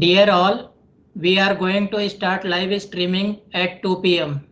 Dear all, we are going to start live streaming at 2 p.m.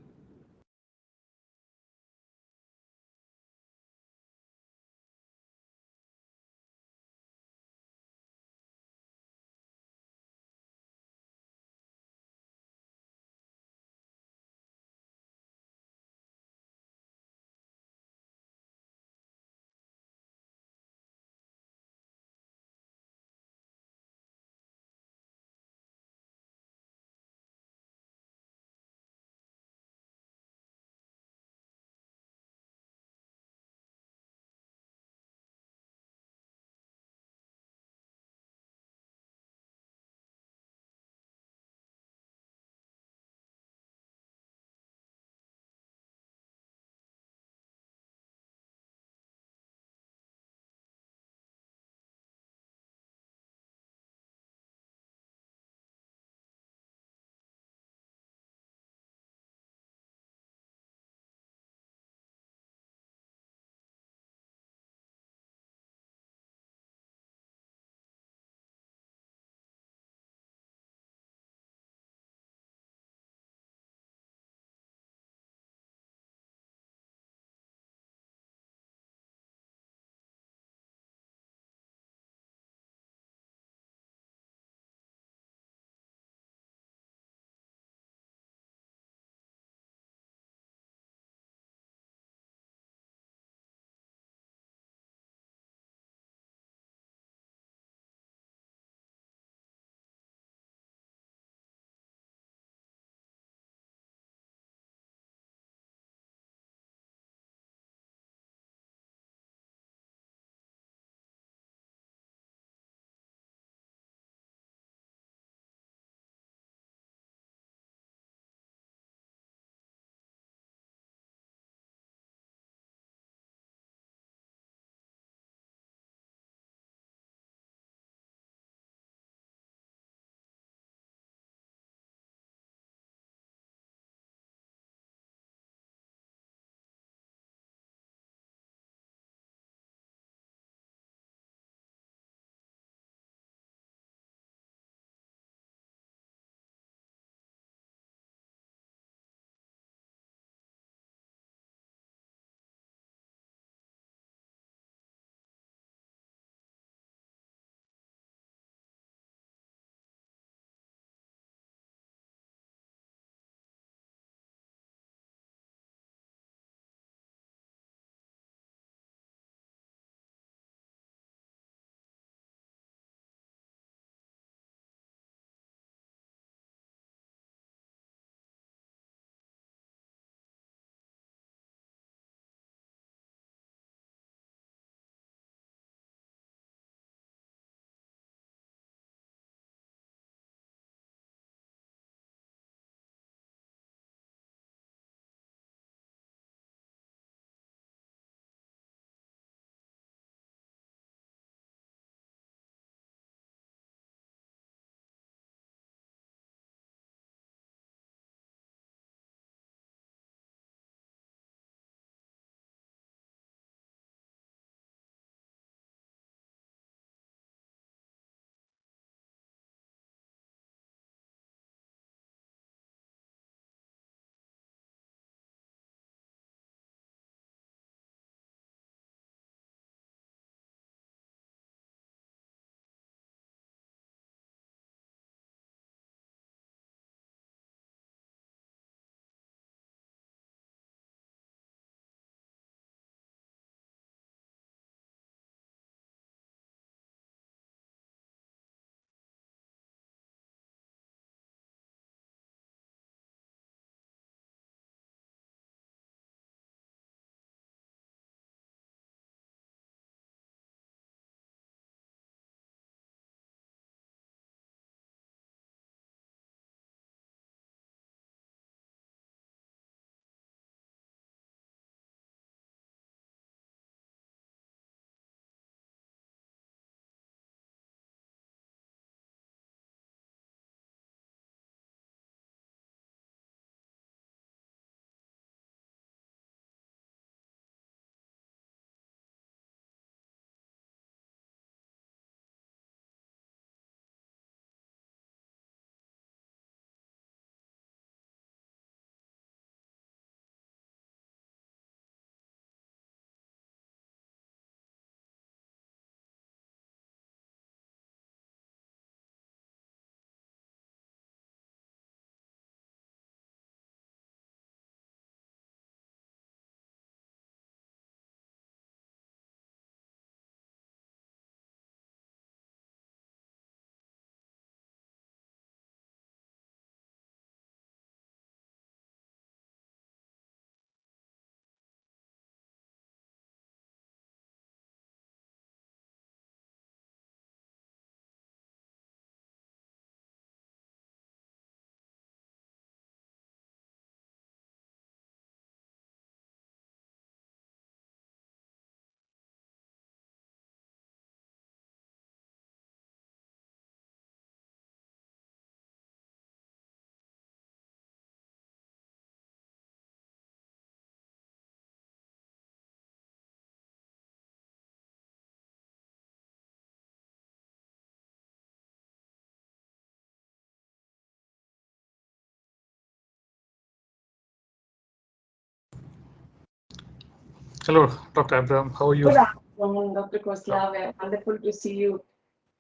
Hello, Dr. Abraham. How are you? Good afternoon, Dr. Khosla. Wonderful to see you.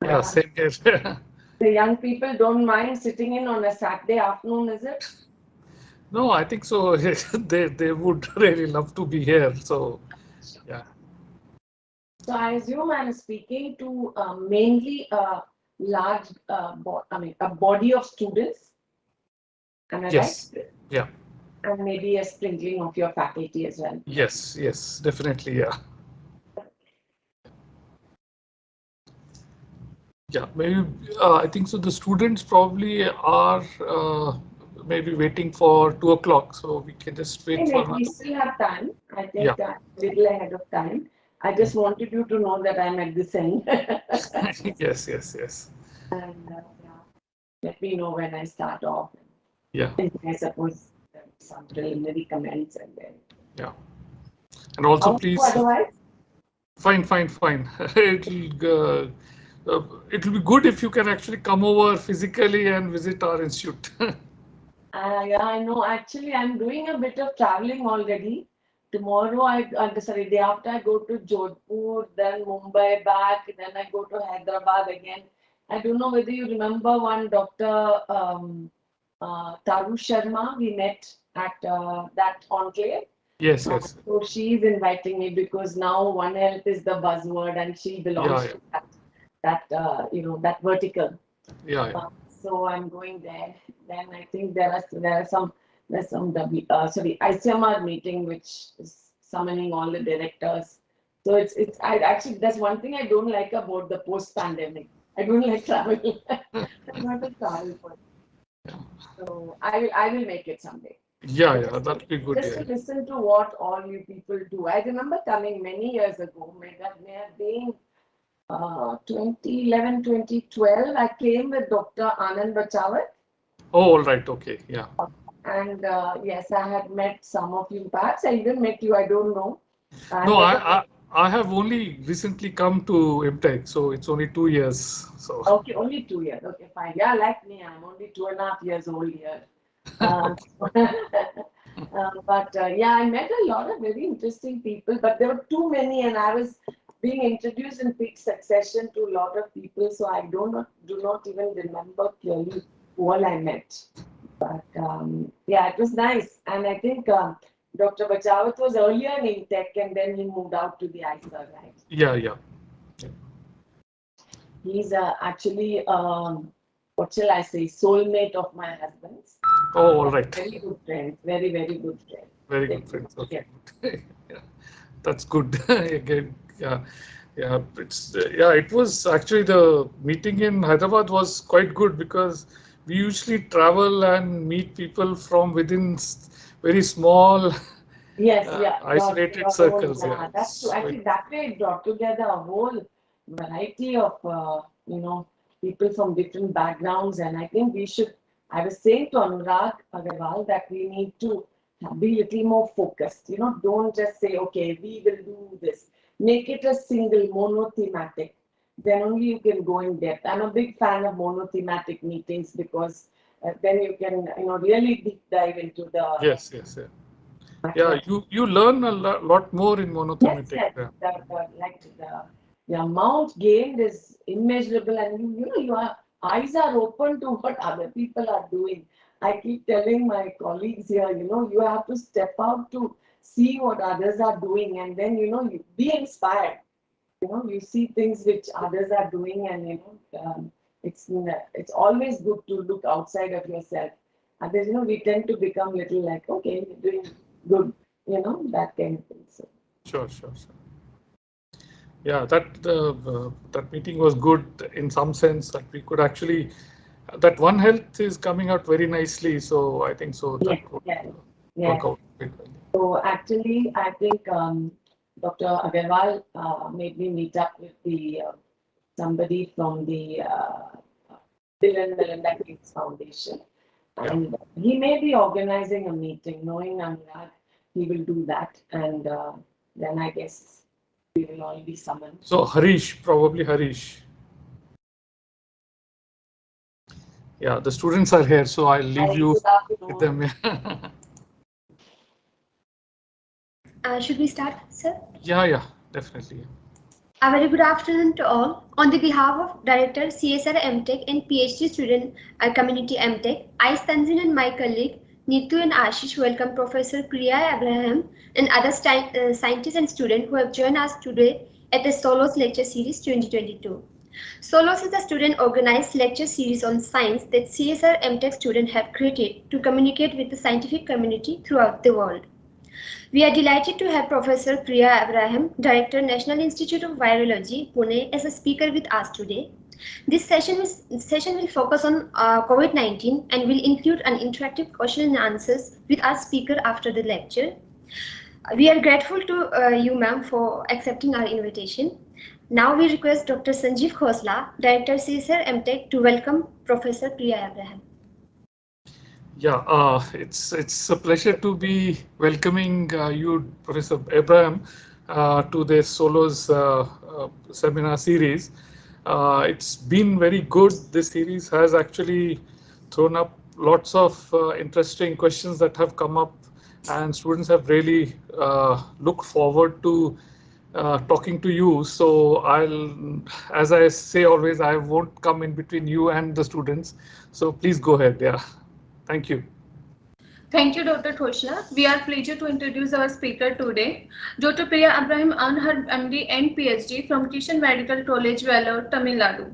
Yeah, same here. The young people don't mind sitting in on a Saturday afternoon, is it? No, I think so. They would really love to be here. So yeah. So I assume I'm speaking to mainly a large, a body of students. Am I right? Yes. Yeah. And maybe a sprinkling of your faculty as well. Yes. Yes. Definitely. Yeah. Yeah. Maybe I think so. The students probably are maybe waiting for 2 o'clock. So we can just wait for We another. still have time. I Yeah. think a little ahead of time. I just wanted you to know that I'm at this end. Yes. Yes. Yes. And yeah, let me know when I start off. Yeah. And I suppose some preliminary comments and then. Yeah. And also, How are you please. otherwise? Fine. Fine. Fine. It'll be good if you can actually come over physically and visit our institute. Yeah, I know. Actually, I'm doing a bit of traveling already. Tomorrow, sorry, day after I go to Jodhpur, then Mumbai back, then I go to Hyderabad again. I don't know whether you remember one Dr. Taru Sharma we met at that enclave. Yes, yes. So she's inviting me because now One Health is the buzzword and she Yeah, belongs yeah. to that vertical. Yeah, yeah. So I'm going there. Then I think there's some ICMR meeting which is summoning all the directors. So it's I actually that's one thing I don't like about the post pandemic. I don't like travel. I'm not a travel person. So I will make it someday. Yeah, But yeah. That'll be good. just Yeah. to listen to what all you people do. I remember coming many years ago, may have been 2011, 2012. I came with Dr. Anand Bachawat. Oh, all right. Okay. Yeah. And yes, I had met some of you. Perhaps I even met you, I don't know. I No, I, never met. I, I have only recently come to IMTech, so it's only 2 years. So, Okay, only 2 years. Okay, fine. Yeah, like me, I'm only 2.5 years old here. Uh, okay. but yeah, I met a lot of very interesting people, but there were too many, and I was being introduced in quick succession to a lot of people, so I do not even remember clearly who all I met. But yeah, it was nice, and I think Dr. Bachawat was earlier in tech, and then he moved out to the ISER, right? Yeah, yeah. Yeah. He's actually what shall I say, soulmate of my husband's. Oh, all right. Very good friends, very very good friends. Very They good friends. yeah. Okay. Good. Yeah. That's good. Again, yeah. Yeah, yeah, it was actually the meeting in Hyderabad was quite good because we usually travel and meet people from within very small Yes, yeah, isolated your own, circles. Yeah, that's true. so Actually, that way it brought together a whole variety of, people from different backgrounds. And I think I was saying to Anurag Agarwal that we need to be a little more focused. Don't just say, okay, we will do this. Make it a single monothematic. Then only you can go in depth. I'm a big fan of monothematic meetings because then you can, really deep dive into the yes, yes, yeah. Yeah, matter. you learn a lot more in Yes, monothematic. yes. Yeah, The amount gained is immeasurable, and your eyes are open to what other people are doing. I keep telling my colleagues here, you have to step out to see what others are doing, and then you be inspired. You see things which others are doing, and it's always good to look outside of yourself. Others, we tend to become little like, okay, you're doing good, that kind of thing. So. sure, sure, sure. Yeah, that meeting was good in some sense that we could actually that One Health is coming out very nicely. So I think so that Yes, would yes, work yes. out very well. So actually, I think Dr. Agarwal made me meet up with the somebody from the Bill and Melinda Gates Foundation, Yeah. and he may be organizing a meeting. Knowing Anurag, he will do that, and then I guess we will all be summoned. So Harish, probably Harish. Yeah, the students are here, so I'll leave Hi, you good with afternoon. them. Should we start, sir? Yeah, definitely. A very good afternoon to all. On the behalf of Director CSIR-IMTech and PhD student community MTech, I, Stanzin, and my colleague Neetu and Ashish welcome Professor Priya Abraham and other scientists and students who have joined us today at the SOLOS Lecture Series 2022. SOLOS is a student-organized lecture series on science that CSIR-IMTech students have created to communicate with the scientific community throughout the world. We are delighted to have Professor Priya Abraham, Director, National Institute of Virology, Pune, as a speaker with us today. This session will focus on COVID-19 and will include an interactive question and answers with our speaker after the lecture. We are grateful to you, ma'am, for accepting our invitation. Now we request Dr. Sanjeev Khosla, Director, CSIR MTech, to welcome Professor Priya Abraham. Yeah, it's a pleasure to be welcoming you, Professor Abraham, to the Solos seminar series. It's been very good. This series has actually thrown up lots of interesting questions that have come up, and students have really looked forward to talking to you. So as I say always, I won't come in between you and the students. So please go ahead. Yeah. Thank you. Thank you, Dr. Khosla. We are pleased to introduce our speaker today. Dr. Priya Abraham earned her MD and PhD from Kishan Medical College, Vellore, Tamil Nadu.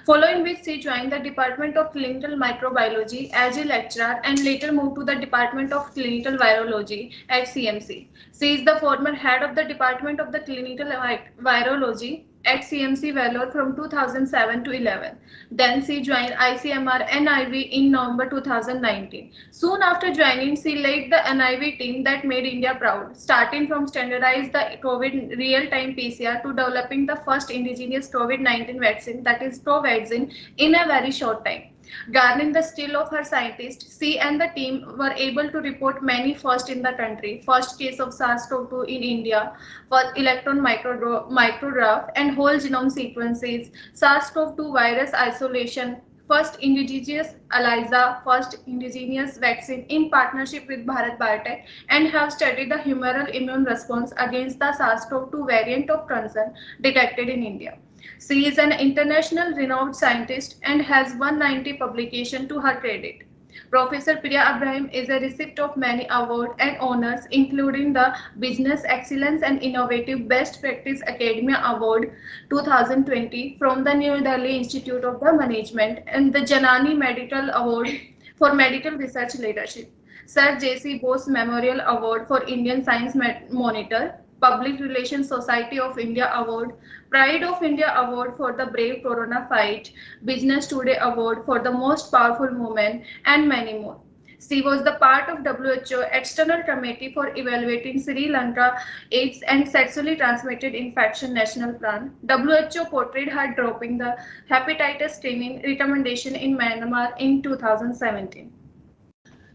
Following which, she joined the Department of Clinical Microbiology as a lecturer and later moved to the Department of Clinical Virology at CMC. She is the former head of the Department of the Clinical Virology at CMC Vellore from 2007 to 11. Then she joined ICMR NIV in November 2019. Soon after joining, she led the NIV team that made India proud, starting from standardizing the COVID real-time PCR to developing the first indigenous COVID-19 vaccine, that is Provaccine, in a very short time. Garnering the skill of her scientists, she and the team were able to report many firsts in the country. First case of SARS-CoV-2 in India, first electron micrograph and whole genome sequences, SARS-CoV-2 virus isolation, first indigenous ELISA, first indigenous vaccine in partnership with Bharat Biotech, and have studied the humoral immune response against the SARS-CoV-2 variant of concern detected in India. She is an international renowned scientist and has 190 publications to her credit. Professor Priya Abraham is a recipient of many awards and honors, including the Business Excellence and Innovative Best Practice Academia Award 2020 from the New Delhi Institute of the Management and the Janani Medical Award for Medical Research Leadership. Sir J.C. Bose Memorial Award for Indian Science Monitor, Public Relations Society of India Award, Pride of India Award for the Brave Corona Fight, Business Today Award for the Most Powerful Woman, and many more. She was the part of WHO External Committee for Evaluating Sri Lanka AIDS and Sexually Transmitted Infection National Plan. WHO portrayed her dropping the hepatitis screening recommendation in Myanmar in 2017.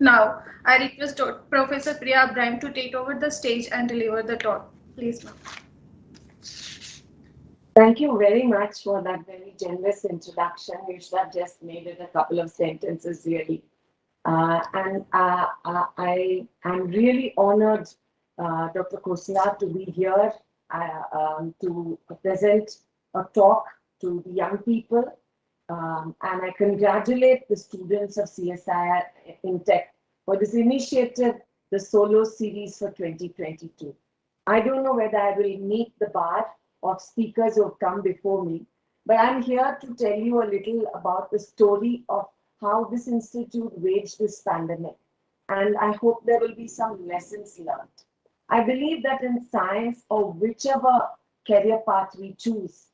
Now, I request Professor Priya Abraham to take over the stage and deliver the talk. Please, ma'am. Thank you very much for that very generous introduction. You should have just made it a couple of sentences, really. I am really honored, Dr. Khosla, to be here to present a talk to the young people. And I congratulate the students of CSIR-IMTech for this initiative, the SOLOS series for 2022. I don't know whether I will meet the bar of speakers who have come before me, but I'm here to tell you a little about the story of how this institute waged this pandemic. And I hope there will be some lessons learned. I believe that in science, or whichever career path we choose,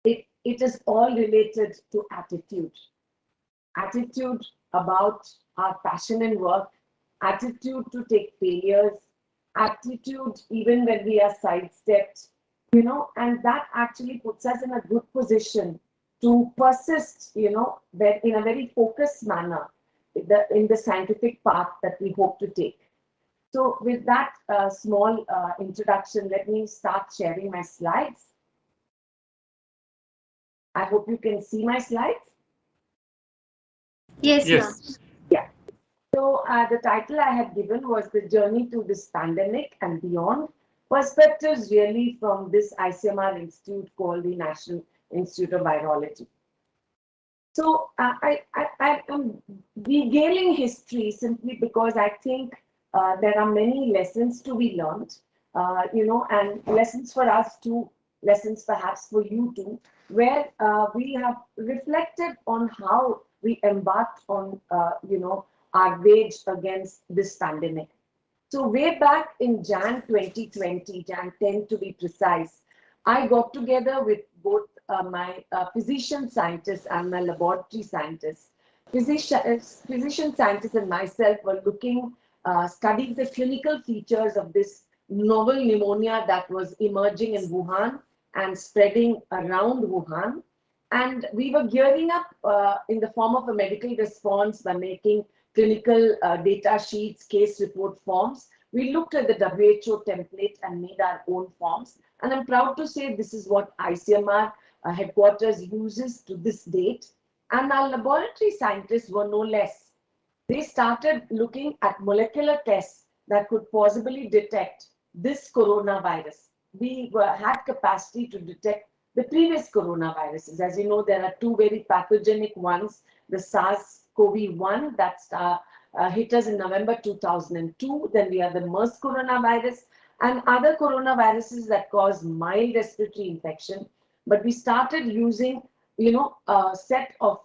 it is all related to attitude. Attitude about our passion in work, attitude to take failures, attitude even when we are sidestepped, and that actually puts us in a good position to persist, in a very focused manner in the scientific path that we hope to take. So with that small introduction, let me start sharing my slides. I hope you can see my slides. Yes, Yes. ma'am. Yeah. So the title I had given was The Journey to this Pandemic and Beyond, Perspectives really from this ICMR institute called the National Institute of Virology. So I am regaling history simply because I think there are many lessons to be learned, and lessons for us too, lessons perhaps for you too, where we have reflected on how we embarked on, our wage against this pandemic. So way back in Jan 2020, Jan 10 to be precise, I got together with both my physician scientists and my laboratory scientists. Physician scientists and myself were studying the clinical features of this novel pneumonia that was emerging in Wuhan and spreading around Wuhan. And we were gearing up in the form of a medical response by making clinical data sheets, case report forms. We looked at the WHO template and made our own forms. And I'm proud to say this is what ICMR headquarters uses to this date. And our laboratory scientists were no less. They started looking at molecular tests that could possibly detect this coronavirus. We had capacity to detect the previous coronaviruses. As you know, there are two very pathogenic ones, the SARS-CoV-1 that's hit us in November 2002. Then we have the MERS coronavirus and other coronaviruses that cause mild respiratory infection. But we started using, a set of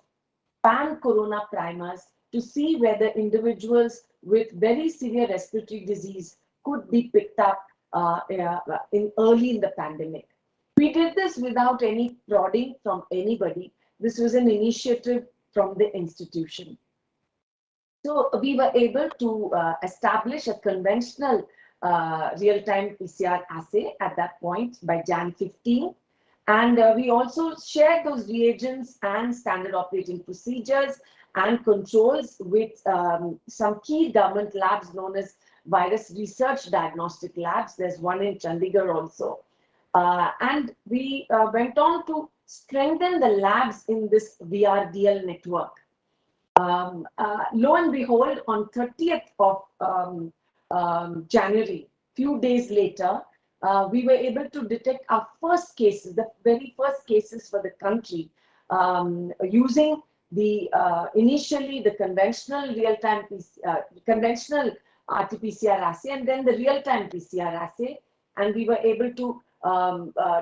pan-corona primers to see whether individuals with very severe respiratory disease could be picked up early in the pandemic. We did this without any prodding from anybody. This was an initiative from the institution. So we were able to establish a conventional real-time PCR assay at that point by Jan 15. And we also shared those reagents and standard operating procedures and controls with some key government labs known as virus research diagnostic labs. There's one in Chandigarh also. And we went on to strengthen the labs in this VRDL network. Lo and behold, on 30th of January, few days later, we were able to detect our first cases, the very first cases for the country, using the initially the conventional real-time conventional RT-PCR assay and then the real-time PCR assay, and we were able to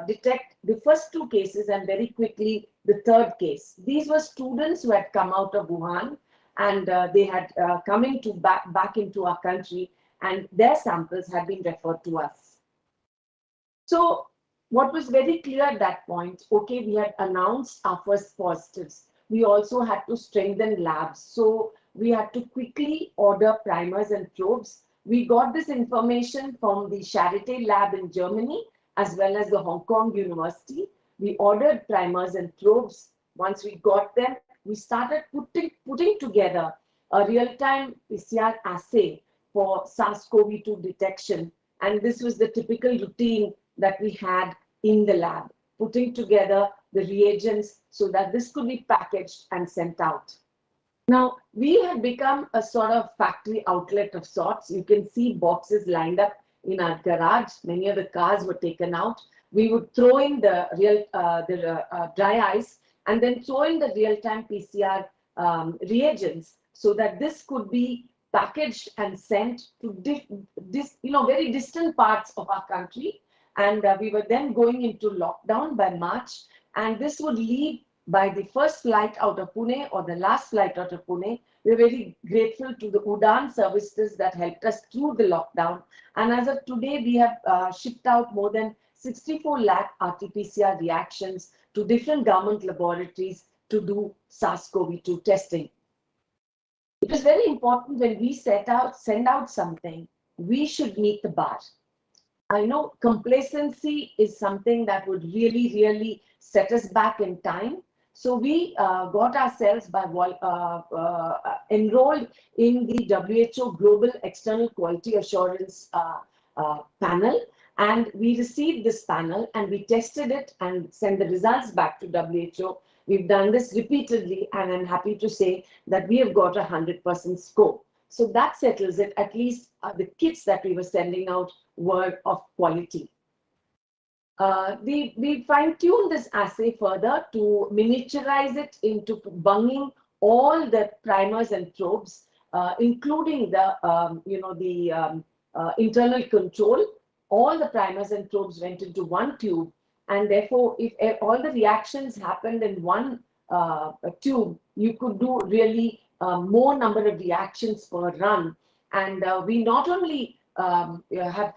detect the first two cases and very quickly the third case. These were students who had come out of Wuhan and they had come back into our country, and their samples had been referred to us. So what was very clear at that point, okay, we had announced our first positives. We also had to strengthen labs. So we had to quickly order primers and probes. We got this information from the Charité lab in Germany, as well as the Hong Kong University. We ordered primers and probes. Once we got them, we started putting together a real-time PCR assay for SARS-CoV-2 detection. And this was the typical routine that we had in the lab, putting together the reagents so that this could be packaged and sent out. Now, we had become a sort of factory outlet of sorts. You can see boxes lined up in our garage. Many of the cars were taken out. We would throw in the dry ice and then throw in the real-time PCR reagents so that this could be packaged and sent to very distant parts of our country. And we were then going into lockdown by March, and this would lead by the first flight out of Pune or the last flight out of Pune. We're very grateful to the UDAN services that helped us through the lockdown. And as of today, we have shipped out more than 64 lakh RT-PCR reactions to different government laboratories to do SARS-CoV-2 testing. It is very important when we send out something, we should meet the bar. I know complacency is something that would really, really set us back in time. So we got ourselves enrolled in the WHO Global External Quality Assurance panel, and we received this panel and we tested it and sent the results back to WHO. We've done this repeatedly, and I'm happy to say that we have got 100% score. So that settles it. At least the kits that we were sending out were of quality. We fine-tuned this assay further to miniaturize it into bunging all the primers and probes, including the internal control. All the primers and probes went into one tube, and therefore, if all the reactions happened in one tube, you could do really more number of reactions per run. And we not only have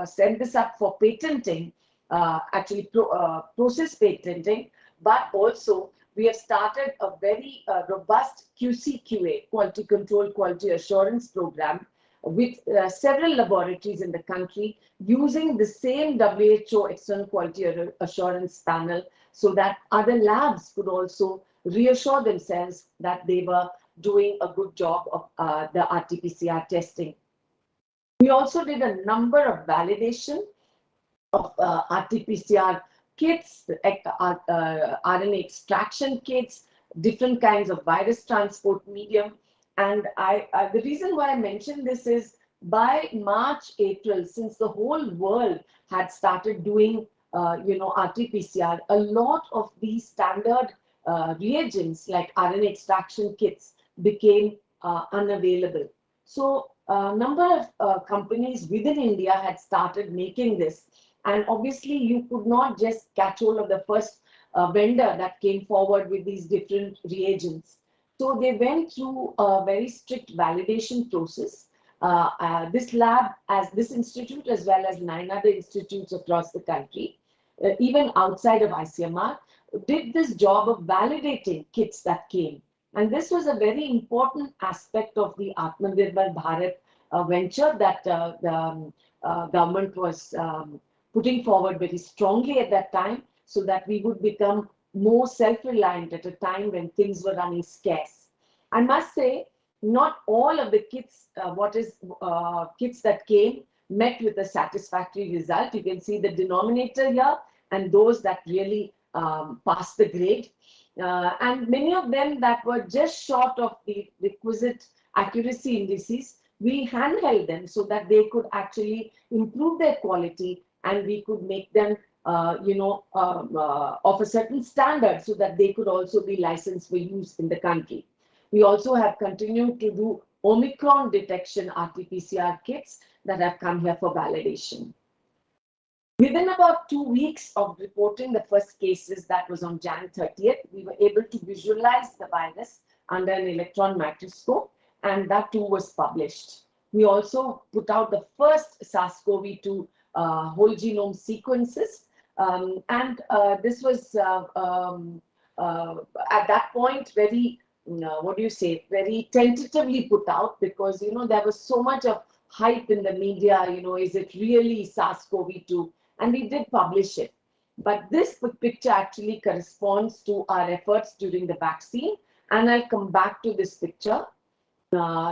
sent this up for patenting, process patenting, but also we have started a very robust QC/QA, quality control, quality assurance program with several laboratories in the country using the same WHO external quality assurance panel, so that other labs could also reassure themselves that they were doing a good job of the RT-PCR testing. We also did a number of validation of RT-PCR kits, RNA extraction kits, different kinds of virus transport medium. And the reason why I mention this is by March, April, since the whole world had started doing, RT-PCR, a lot of these standard reagents like RNA extraction kits became unavailable. So a number of companies within India had started making this. And obviously, you could not just catch hold of the first vendor that came forward with these different reagents. So they went through a very strict validation process. This lab, as this institute, as well as 9 other institutes across the country, even outside of ICMR, did this job of validating kits that came. And this was a very important aspect of the Atmanirbhar Bharat venture that the government was putting forward very strongly at that time, so that we would become more self-reliant at a time when things were running scarce. I must say, not all of the kits, kits that came met with a satisfactory result. You can see the denominator here and those that really passed the grade. And many of them that were just short of the requisite accuracy indices, we handheld them so that they could actually improve their quality, and we could make them, of a certain standard so that they could also be licensed for use in the country. We also have continued to do Omicron detection RT-PCR kits that have come here for validation. Within about 2 weeks of reporting the first cases, that was on Jan 30th, we were able to visualize the virus under an electron microscope, and that too was published. We also put out the first SARS-CoV-2 whole genome sequences, and this was at that point very, very tentatively put out, because there was so much of hype in the media. Is it really SARS-CoV-2? And we did publish it. But this picture actually corresponds to our efforts during the vaccine, and I'll come back to this picture.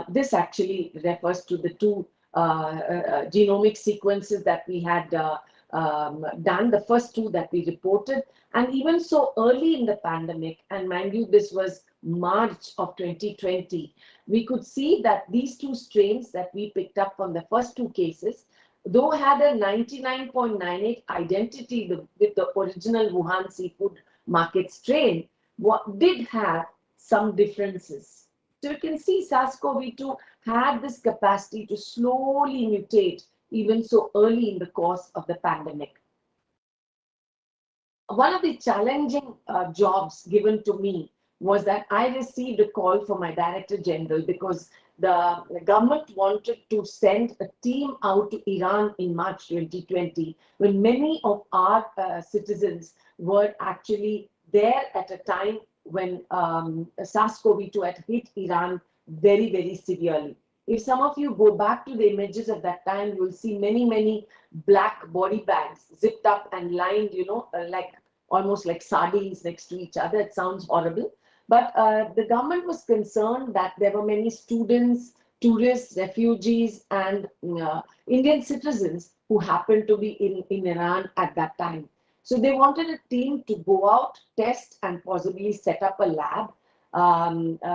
This actually refers to the 2 genomic sequences that we had done, the first 2 that we reported. And even so early in the pandemic, and mind you, this was March of 2020, we could see that these 2 strains that we picked up from the first 2 cases, though had a 99.98 identity with the original Wuhan seafood market strain, did have some differences. So you can see SARS-CoV-2 had this capacity to slowly mutate even so early in the course of the pandemic. One of the challenging jobs given to me was that I received a call from my Director General, because the government wanted to send a team out to Iran in March 2020, when many of our citizens were actually there at a time when SARS-CoV-2 had hit Iran very, very severely. If some of you go back to the images at that time, you will see many, many black body bags zipped up and lined, like almost like sardines next to each other. It sounds horrible. But the government was concerned that there were many students, tourists, refugees, and Indian citizens who happened to be in Iran at that time. So they wanted a team to go out, test, and possibly set up a lab.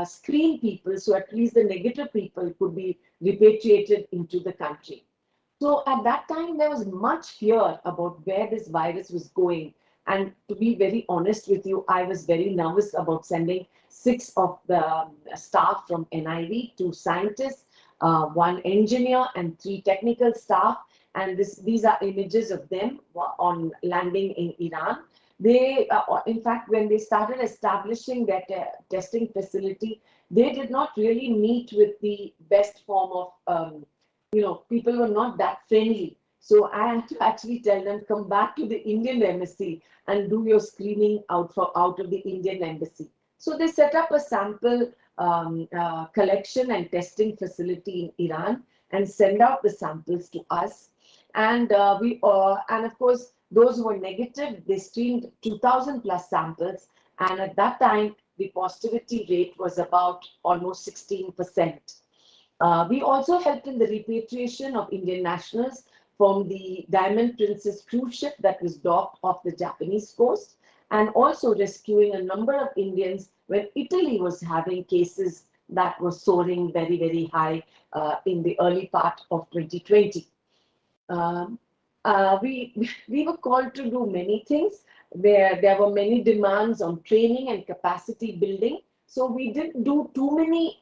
screen people, so at least the negative people could be repatriated into the country. So at that time, there was much fear about where this virus was going. And to be very honest with you, I was very nervous about sending 6 of the staff from NIV, 2 scientists, 1 engineer, and 3 technical staff. And these are images of them on landing in Iran. They, in fact, when they started establishing their testing facility, they did not really meet with the best form of people were not that friendly. So I had to actually tell them, come back to the Indian embassy and do your screening out of the Indian embassy. So they set up a sample collection and testing facility in Iran and send out the samples to us. And and of course, those who were negative, they screened 2,000 plus samples. And at that time, the positivity rate was about almost 16%. We also helped in the repatriation of Indian nationals from the Diamond Princess cruise ship that was docked off the Japanese coast, and also rescuing a number of Indians when Italy was having cases that were soaring very, very high in the early part of 2020. We were called to do many things where there were many demands on training and capacity building. So we didn't do too many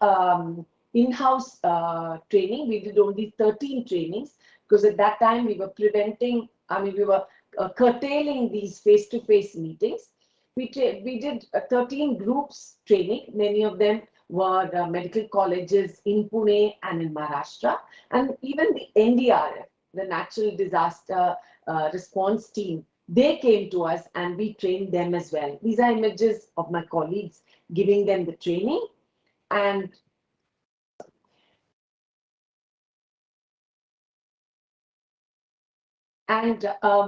in-house training. We did only 13 trainings because at that time we were we were curtailing these face-to-face meetings. We did 13 groups training. Many of them were medical colleges in Pune and in Maharashtra, and even the NDRF, the Natural Disaster Response Team, they came to us and we trained them as well. These are images of my colleagues giving them the training. And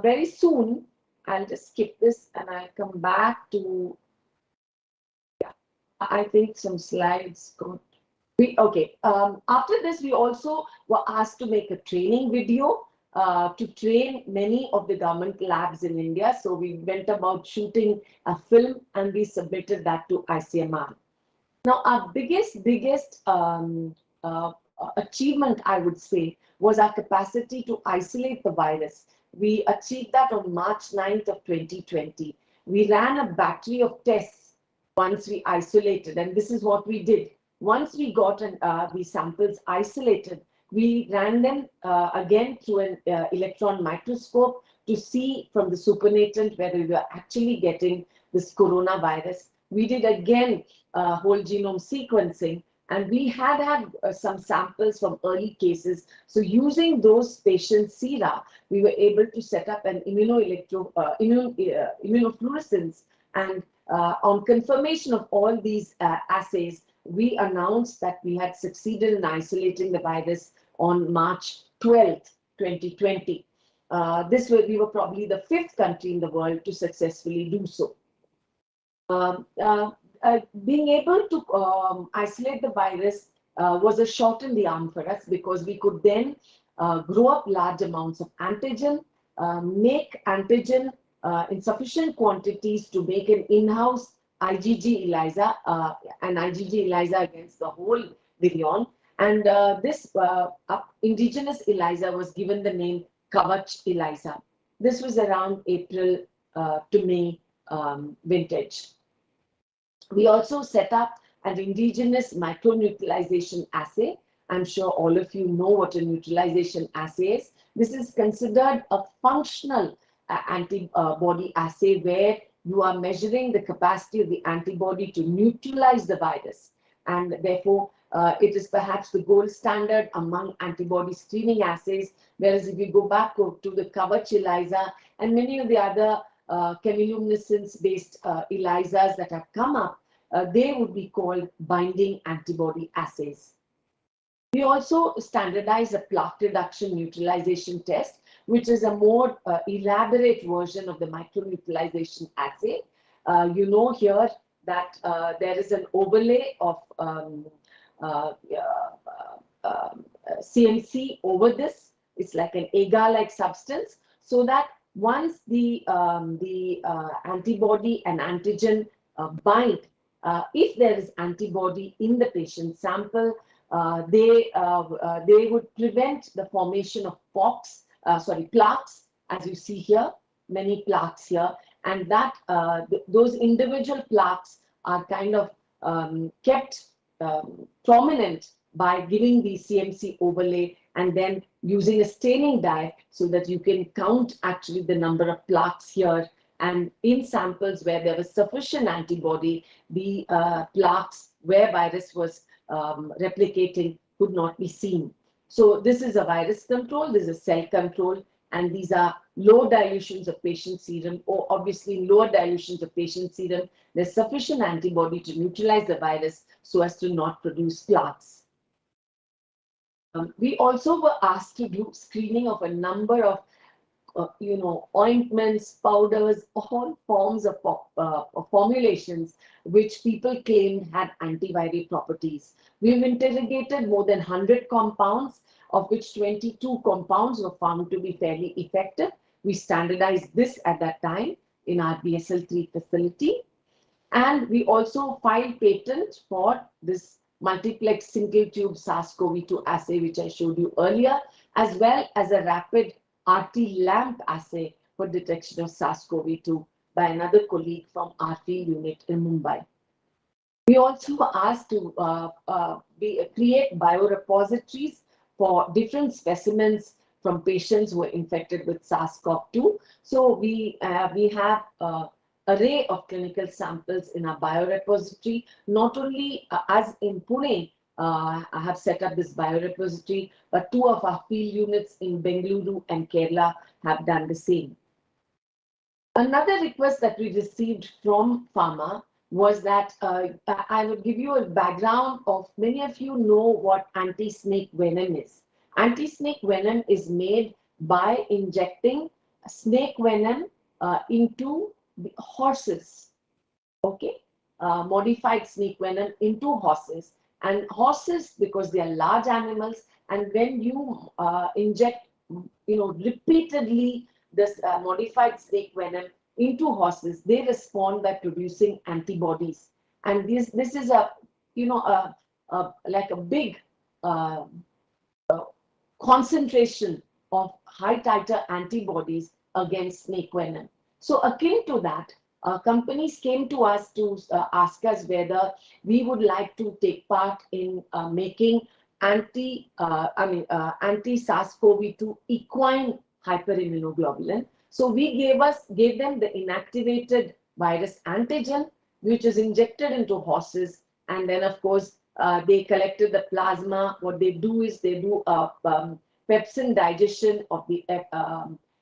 very soon, I'll just skip this and I'll come back to, I think some slides. Okay. After this, we also were asked to make a training video to train many of the government labs in India. So we went about shooting a film and we submitted that to ICMR. Now, our biggest achievement, I would say, was our capacity to isolate the virus. We achieved that on March 9th of 2020. We ran a battery of tests once we isolated, and this is what we did. Once we got the samples isolated, we ran them again through an electron microscope to see from the supernatant whether we were actually getting this coronavirus. We did again whole genome sequencing, and we had some samples from early cases. So using those patients' sera, we were able to set up an immunofluorescence. And on confirmation of all these assays, we announced that we had succeeded in isolating the virus on March 12th, 2020. We were probably the 5th country in the world to successfully do so. Being able to isolate the virus was a shot in the arm for us, because we could then grow up large amounts of antigen, make antigen in sufficient quantities to make an in-house IgG ELISA, an IgG ELISA against the whole virion. And this indigenous ELISA was given the name Kavach ELISA. This was around April to May vintage. We also set up an indigenous microneutralization assay. I'm sure all of you know what a neutralization assay is. This is considered a functional antibody assay where you are measuring the capacity of the antibody to neutralize the virus. And therefore, it is perhaps the gold standard among antibody screening assays. Whereas if you go back to the Kavach ELISA and many of the other chemiluminescence-based ELISAs that have come up, they would be called binding antibody assays. We also standardize a plaque reduction neutralization test, which is a more elaborate version of the microneutralization assay. You know here that there is an overlay of CMC over this. It's like an agar-like substance, so that once the antibody and antigen bind, if there is antibody in the patient sample, they would prevent the formation of plaques, as you see here, many plaques here, and that those individual plaques are kind of kept prominent by giving the CMC overlay and then using a staining dye so that you can count actually the number of plaques here. And in samples where there was sufficient antibody, the plaques where virus was replicating could not be seen. So this is a virus control, this is a cell control, and these are low dilutions of patient serum, or obviously lower dilutions of patient serum. There's sufficient antibody to neutralize the virus so as to not produce plaques. We also were asked to do screening of a number of ointments, powders, all forms of formulations which people claimed had antiviral properties. We've interrogated more than 100 compounds, of which 22 compounds were found to be fairly effective. We standardized this at that time in our BSL-3 facility. And we also filed patent for this multiplex single tube SARS-CoV-2 assay, which I showed you earlier, as well as a rapid RT-LAMP assay for detection of SARS-CoV-2 by another colleague from our field unit in Mumbai. We also were asked to create biorepositories for different specimens from patients who were infected with SARS-CoV-2. So we have an array of clinical samples in our biorepository. Not only as in Pune, I have set up this biorepository, but 2 of our field units in Bengaluru and Kerala have done the same. Another request that we received from pharma was that I would give you a background of, many of you know what anti-snake venom is. Anti-snake venom is made by injecting snake venom into the horses, okay? Modified snake venom into horses. And horses, because they are large animals, and when you inject, repeatedly this modified snake venom into horses, they respond by producing antibodies. And this is a like a big concentration of high titer antibodies against snake venom. So akin to that, companies came to us to ask us whether we would like to take part in making anti-SARS-CoV-2 equine hyperimmunoglobulin. So we gave them the inactivated virus antigen, which is injected into horses, and then of course they collected the plasma. What they do is they do pepsin digestion of the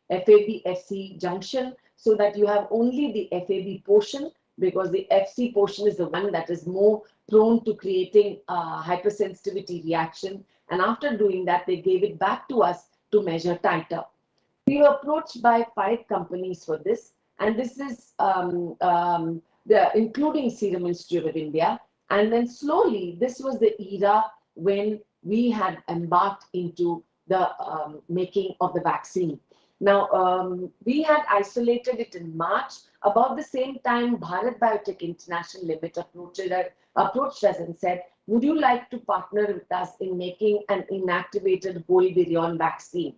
FAB-FC junction, so that you have only the FAB portion, because the FC portion is the one that is more prone to creating hypersensitivity reaction. And after doing that, they gave it back to us to measure titer. We were approached by 5 companies for this, and this is including Serum Institute of India. And then slowly, this was the era when we had embarked into the making of the vaccine. Now, we had isolated it in March. About the same time, Bharat Biotech International Limited approached us and said, would you like to partner with us in making an inactivated whole virion vaccine?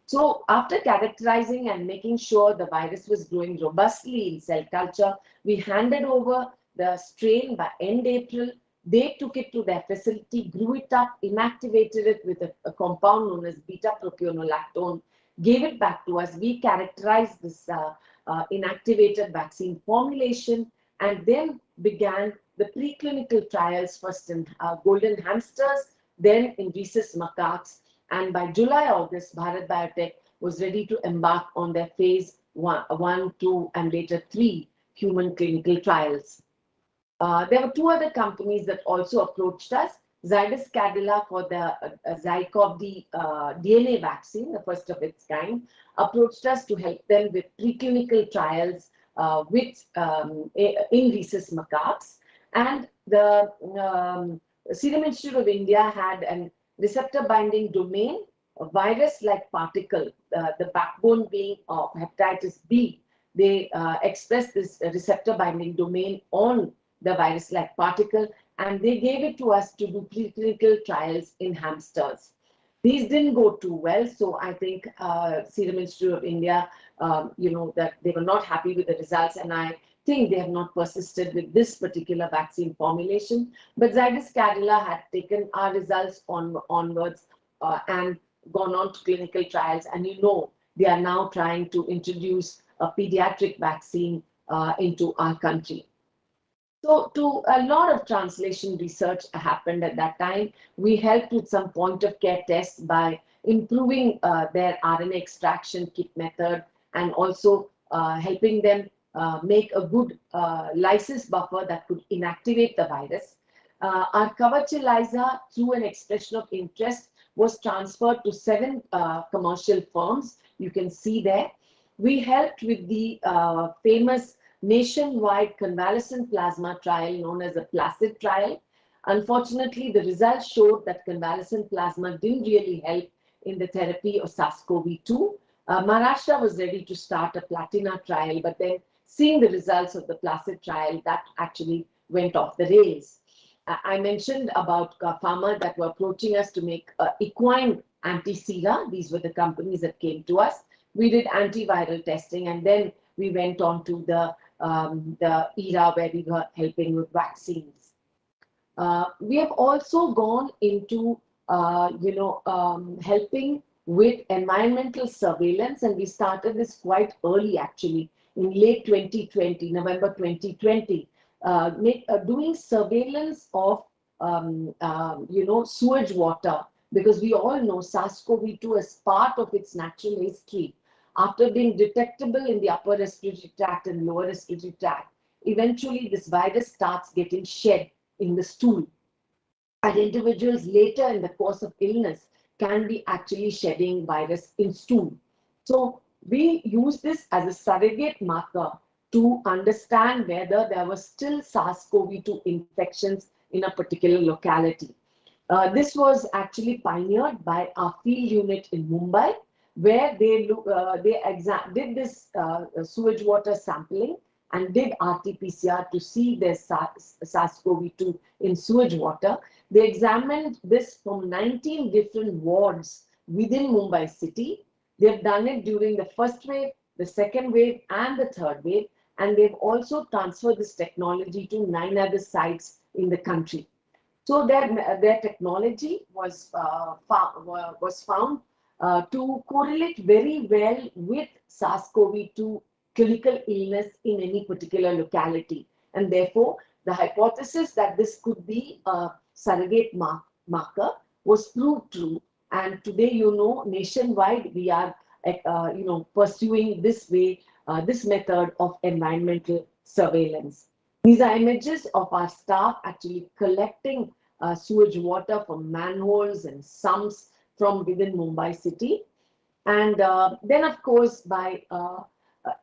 So after characterizing and making sure the virus was growing robustly in cell culture, we handed over the strain by end April. They took it to their facility, grew it up, inactivated it with a compound known as beta-propionolactone, gave it back to us. We characterized this inactivated vaccine formulation, and then began the preclinical trials, first in golden hamsters, then in rhesus macaques. And by July, August, Bharat Biotech was ready to embark on their phase 1, 2, and later 3 human clinical trials. There were 2 other companies that also approached us. Zydus Cadila for the ZyCoV-D DNA vaccine, the first of its kind, approached us to help them with preclinical trials in rhesus macaques. And the Serum Institute of India had an receptor binding domain, a virus-like particle, the backbone being of hepatitis B. They express this receptor binding domain on the virus-like particle, and they gave it to us to do preclinical trials in hamsters. These didn't go too well, so I think Serum Institute of India, that they were not happy with the results, and I think they have not persisted with this particular vaccine formulation. But Zydus Cadila had taken our results onwards and gone on to clinical trials, and they are now trying to introduce a pediatric vaccine into our country. So a lot of translation research happened at that time. We helped with some point of care tests by improving their RNA extraction kit method, and also helping them make a good lysis buffer that could inactivate the virus. Our Kavach ELISA, through an expression of interest, was transferred to 7 commercial firms. You can see there. We helped with the famous nationwide convalescent plasma trial known as the PLACID trial. Unfortunately, the results showed that convalescent plasma didn't really help in the therapy of SARS-CoV-2. Maharashtra was ready to start a PLATINA trial, but then seeing the results of the PLACID trial, that actually went off the rails. I mentioned about pharma that were approaching us to make equine anti-sera. These were the companies that came to us. We did antiviral testing, and then we went on to the era where we were helping with vaccines. We have also gone into, helping with environmental surveillance, and we started this quite early, actually, in late 2020, November 2020, doing surveillance of, sewage water, because we all know SARS-CoV-2 as part of its natural history. After being detectable in the upper respiratory tract and lower respiratory tract, eventually this virus starts getting shed in the stool. And individuals later in the course of illness can be actually shedding virus in stool. So we use this as a surrogate marker to understand whether there were still SARS-CoV-2 infections in a particular locality. This was actually pioneered by our field unit in Mumbai, where they did this sewage water sampling and did RT-PCR to see the SARS-CoV-2 in sewage water. They examined this from 19 different wards within Mumbai city. They've done it during the first wave, the second wave, and the third wave, and they've also transferred this technology to 9 other sites in the country. So their technology was found to correlate very well with SARS-CoV-2 clinical illness in any particular locality. And therefore, the hypothesis that this could be a surrogate marker was proved true. And today, nationwide, we are, pursuing this way, this method of environmental surveillance. These are images of our staff actually collecting sewage water from manholes and sumps from within Mumbai city. And then, of course, by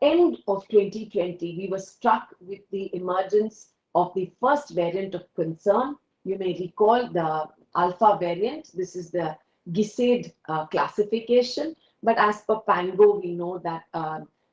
end of 2020, we were struck with the emergence of the first variant of concern. You may recall the alpha variant. This is the GISAID classification. But as per Pango, we know that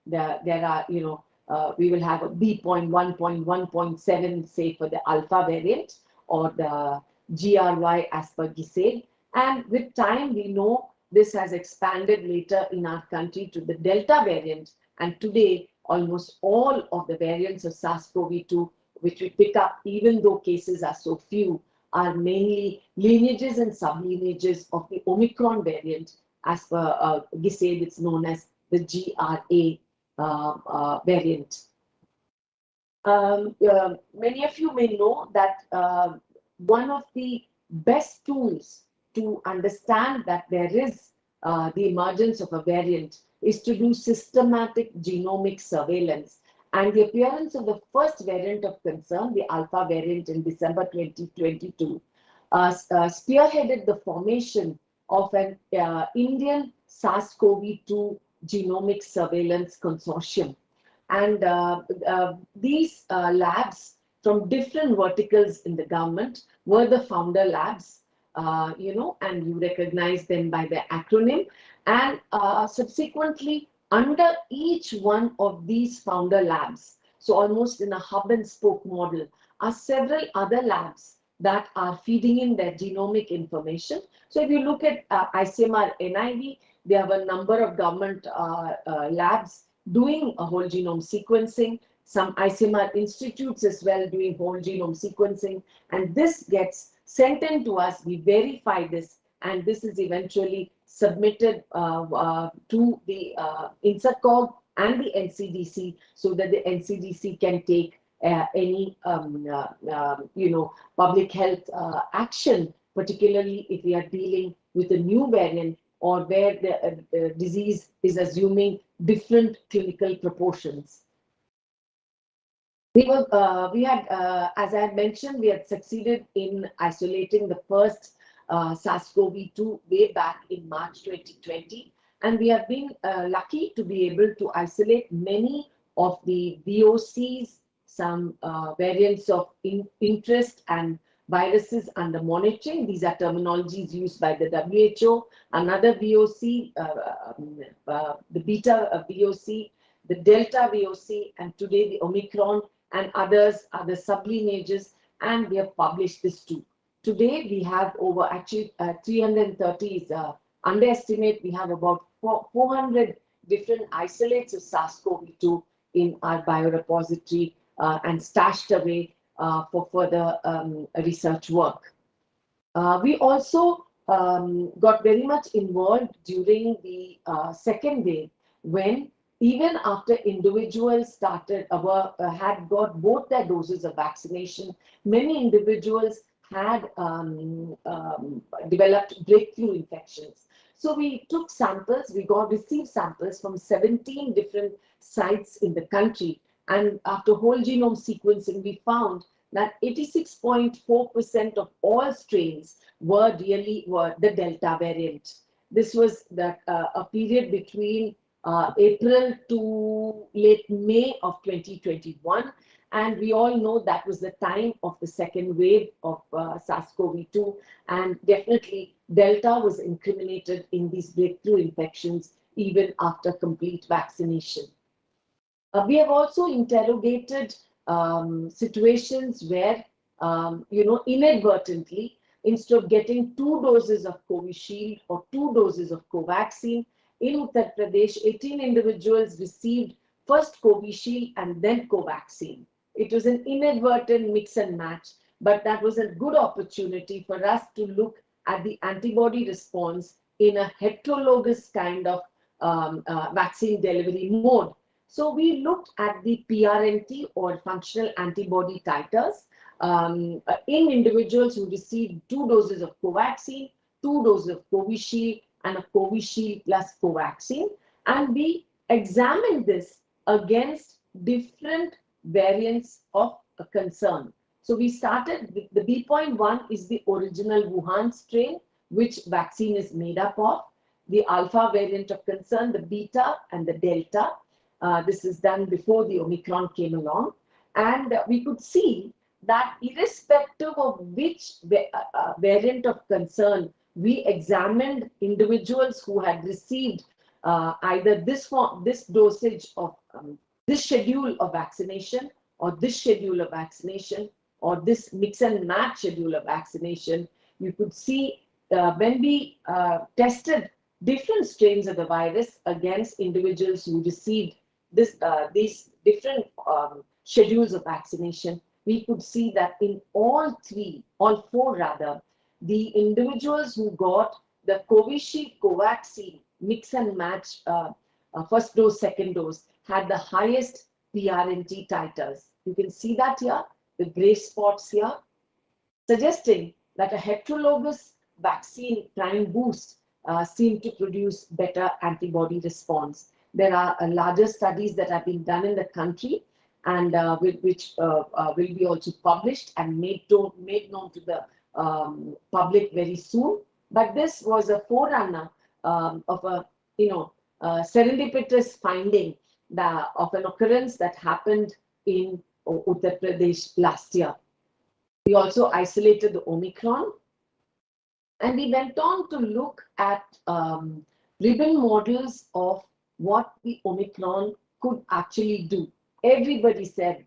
there are, we will have a B.1.1.7, say, for the alpha variant, or the GRY as per GISAID. And with time, we know this has expanded later in our country to the Delta variant. And today, almost all of the variants of SARS-CoV-2, which we pick up, even though cases are so few, are mainly lineages and sublineages of the Omicron variant. As per GISAID, it's known as the GRA variant. Many of you may know that one of the best tools to understand that there is the emergence of a variant is to do systematic genomic surveillance. And the appearance of the first variant of concern, the alpha variant in December 2022, spearheaded the formation of an Indian SARS-CoV-2 genomic surveillance consortium. And these labs from different verticals in the government were the founder labs, and you recognize them by their acronym. And subsequently, under each one of these founder labs, so almost in a hub and spoke model, are several other labs that are feeding in their genomic information. So if you look at ICMR-NIV, they have a number of government labs doing a whole genome sequencing, some ICMR institutes as well doing whole genome sequencing, and this gets sent in to us, we verify this, and this is eventually submitted to the INSACOG and the NCDC, so that the NCDC can take any public health action, particularly if we are dealing with a new variant or where the disease is assuming different clinical proportions. We had, as I had mentioned, we had succeeded in isolating the first SARS-CoV-2 way back in March 2020, and we have been lucky to be able to isolate many of the VOCs, some variants of interest and viruses under monitoring. These are terminologies used by the WHO. Another VOC, the beta VOC, the delta VOC, and today the Omicron, and others are the sublineages, and we have published this too. Today we have over, actually 330 is underestimate, we have about 400 different isolates of SARS-CoV-2 in our biorepository and stashed away for further research work. We also got very much involved during the second wave, when even after individuals started had got both their doses of vaccination, many individuals had developed breakthrough infections. So we took samples, received samples from 17 different sites in the country, and after whole genome sequencing, we found that 86.4% of all strains were the Delta variant. This was a period between April to late May of 2021, and we all know that was the time of the second wave of SARS-CoV-2, and definitely Delta was incriminated in these breakthrough infections even after complete vaccination. We have also interrogated situations where, inadvertently, instead of getting 2 doses of Covishield or 2 doses of Covaxin, in Uttar Pradesh, 18 individuals received first Covishield and then Covaxin. It was an inadvertent mix and match, but that was a good opportunity for us to look at the antibody response in a heterologous kind of vaccine delivery mode. So we looked at the PRNT or functional antibody titers in individuals who received 2 doses of Covaxin, 2 doses of Covishield, and a Covishield plus Covaxin, and we examined this against different variants of concern. So we started with the B.1 is the original Wuhan strain, which vaccine is made up of, the alpha variant of concern, the beta and the delta. This is done before the Omicron came along, and we could see that irrespective of which variant of concern, we examined individuals who had received either this dosage of this schedule of vaccination, or this schedule of vaccination, or this mix and match schedule of vaccination. You could see when we tested different strains of the virus against individuals who received these different schedules of vaccination, we could see that in all 4 rather, the individuals who got the Covishield Covaxin mix and match first dose, second dose, had the highest PRNT titers. You can see that here, the gray spots here, suggesting that a heterologous vaccine prime boost seemed to produce better antibody response. There are larger studies that have been done in the country, and which will be also published and made known to the public very soon. But this was a forerunner of a serendipitous finding of an occurrence that happened in Uttar Pradesh last year. We also isolated the Omicron, and we went on to look at ribbon models of what the Omicron could actually do. Everybody said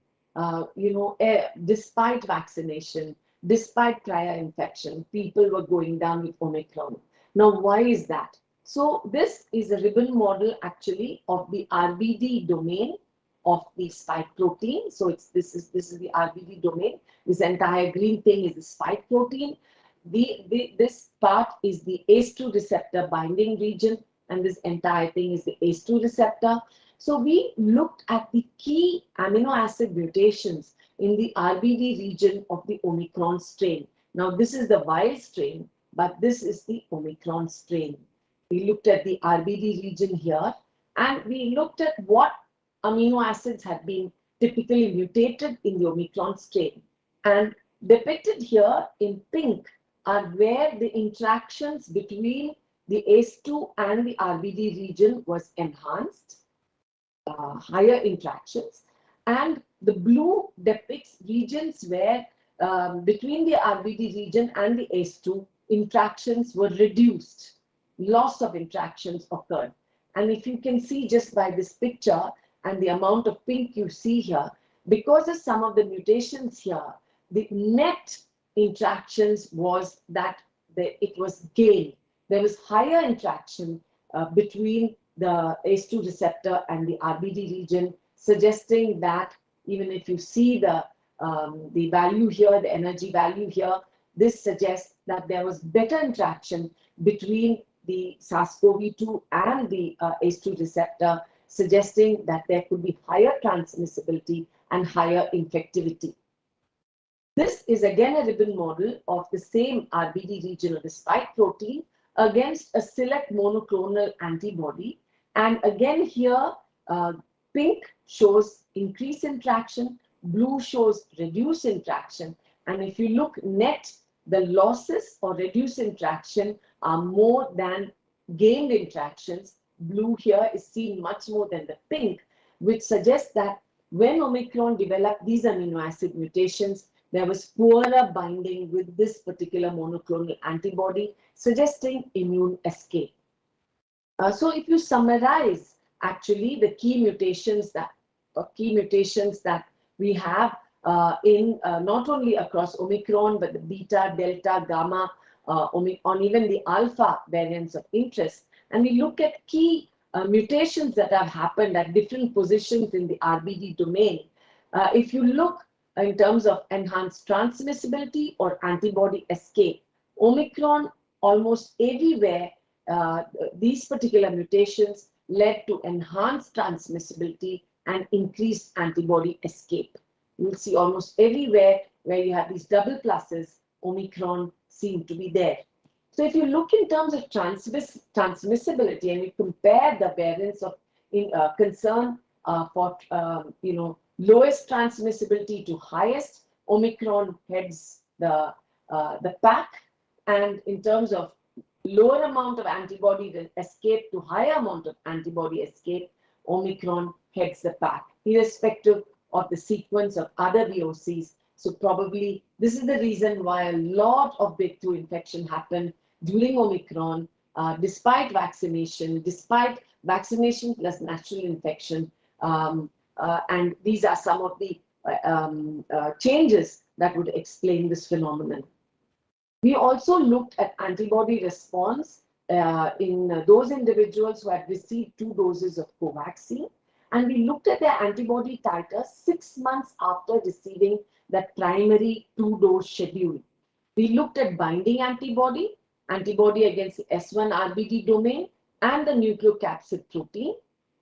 despite vaccination, despite prior infection, people were going down with Omicron. Now, why is that? So this is a ribbon model actually of the RBD domain of the spike protein. So this is the RBD domain. This entire green thing is the spike protein. This part is the ACE2 receptor binding region, and this entire thing is the ACE2 receptor. So we looked at the key amino acid mutations in the RBD region of the Omicron strain. Now this is the wild strain, but this is the Omicron strain. We looked at the RBD region here, and we looked at what amino acids had been typically mutated in the Omicron strain. And depicted here in pink are where the interactions between the ACE2 and the RBD region was enhanced, higher interactions, and the blue depicts regions where between the RBD region and the ACE2 interactions were reduced, loss of interactions occurred. And if you can see just by this picture and the amount of pink you see here, because of some of the mutations here, the net interactions was that it was gained. There was higher interaction between the ACE2 receptor and the RBD region, suggesting that even if you see the value here, the energy value here, this suggests that there was better interaction between the SARS-CoV-2 and the ACE2 receptor, suggesting that there could be higher transmissibility and higher infectivity. This is again a ribbon model of the same RBD region of the spike protein against a select monoclonal antibody. And again here, pink shows increased interaction, blue shows reduced interaction. And if you look net, the losses or reduced interaction are more than gained interactions. Blue here is seen much more than the pink, which suggests that when Omicron developed these amino acid mutations, there was poorer binding with this particular monoclonal antibody, suggesting immune escape. So if you summarize actually the key mutations that we have in not only across Omicron, but the beta, delta, gamma, on even the alpha variants of interest, and we look at key mutations that have happened at different positions in the RBD domain. If you look in terms of enhanced transmissibility or antibody escape, Omicron almost everywhere, these particular mutations led to enhanced transmissibility and increased antibody escape. You will see almost everywhere where you have these double pluses, Omicron seem to be there. So if you look in terms of transmissibility and you compare the variants of concern for lowest transmissibility to highest, Omicron heads the pack, and in terms of lower amount of antibody escape to higher amount of antibody escape, Omicron heads the pack, irrespective of the sequence of other VOCs. So probably this is the reason why a lot of breakthrough infection happened during Omicron, despite vaccination plus natural infection. And these are some of the changes that would explain this phenomenon. We also looked at antibody response in those individuals who had received 2 doses of Covaxin, and we looked at their antibody titers 6 months after receiving that primary 2-dose schedule. We looked at binding antibody against the S1 RBD domain and the nucleocapsid protein,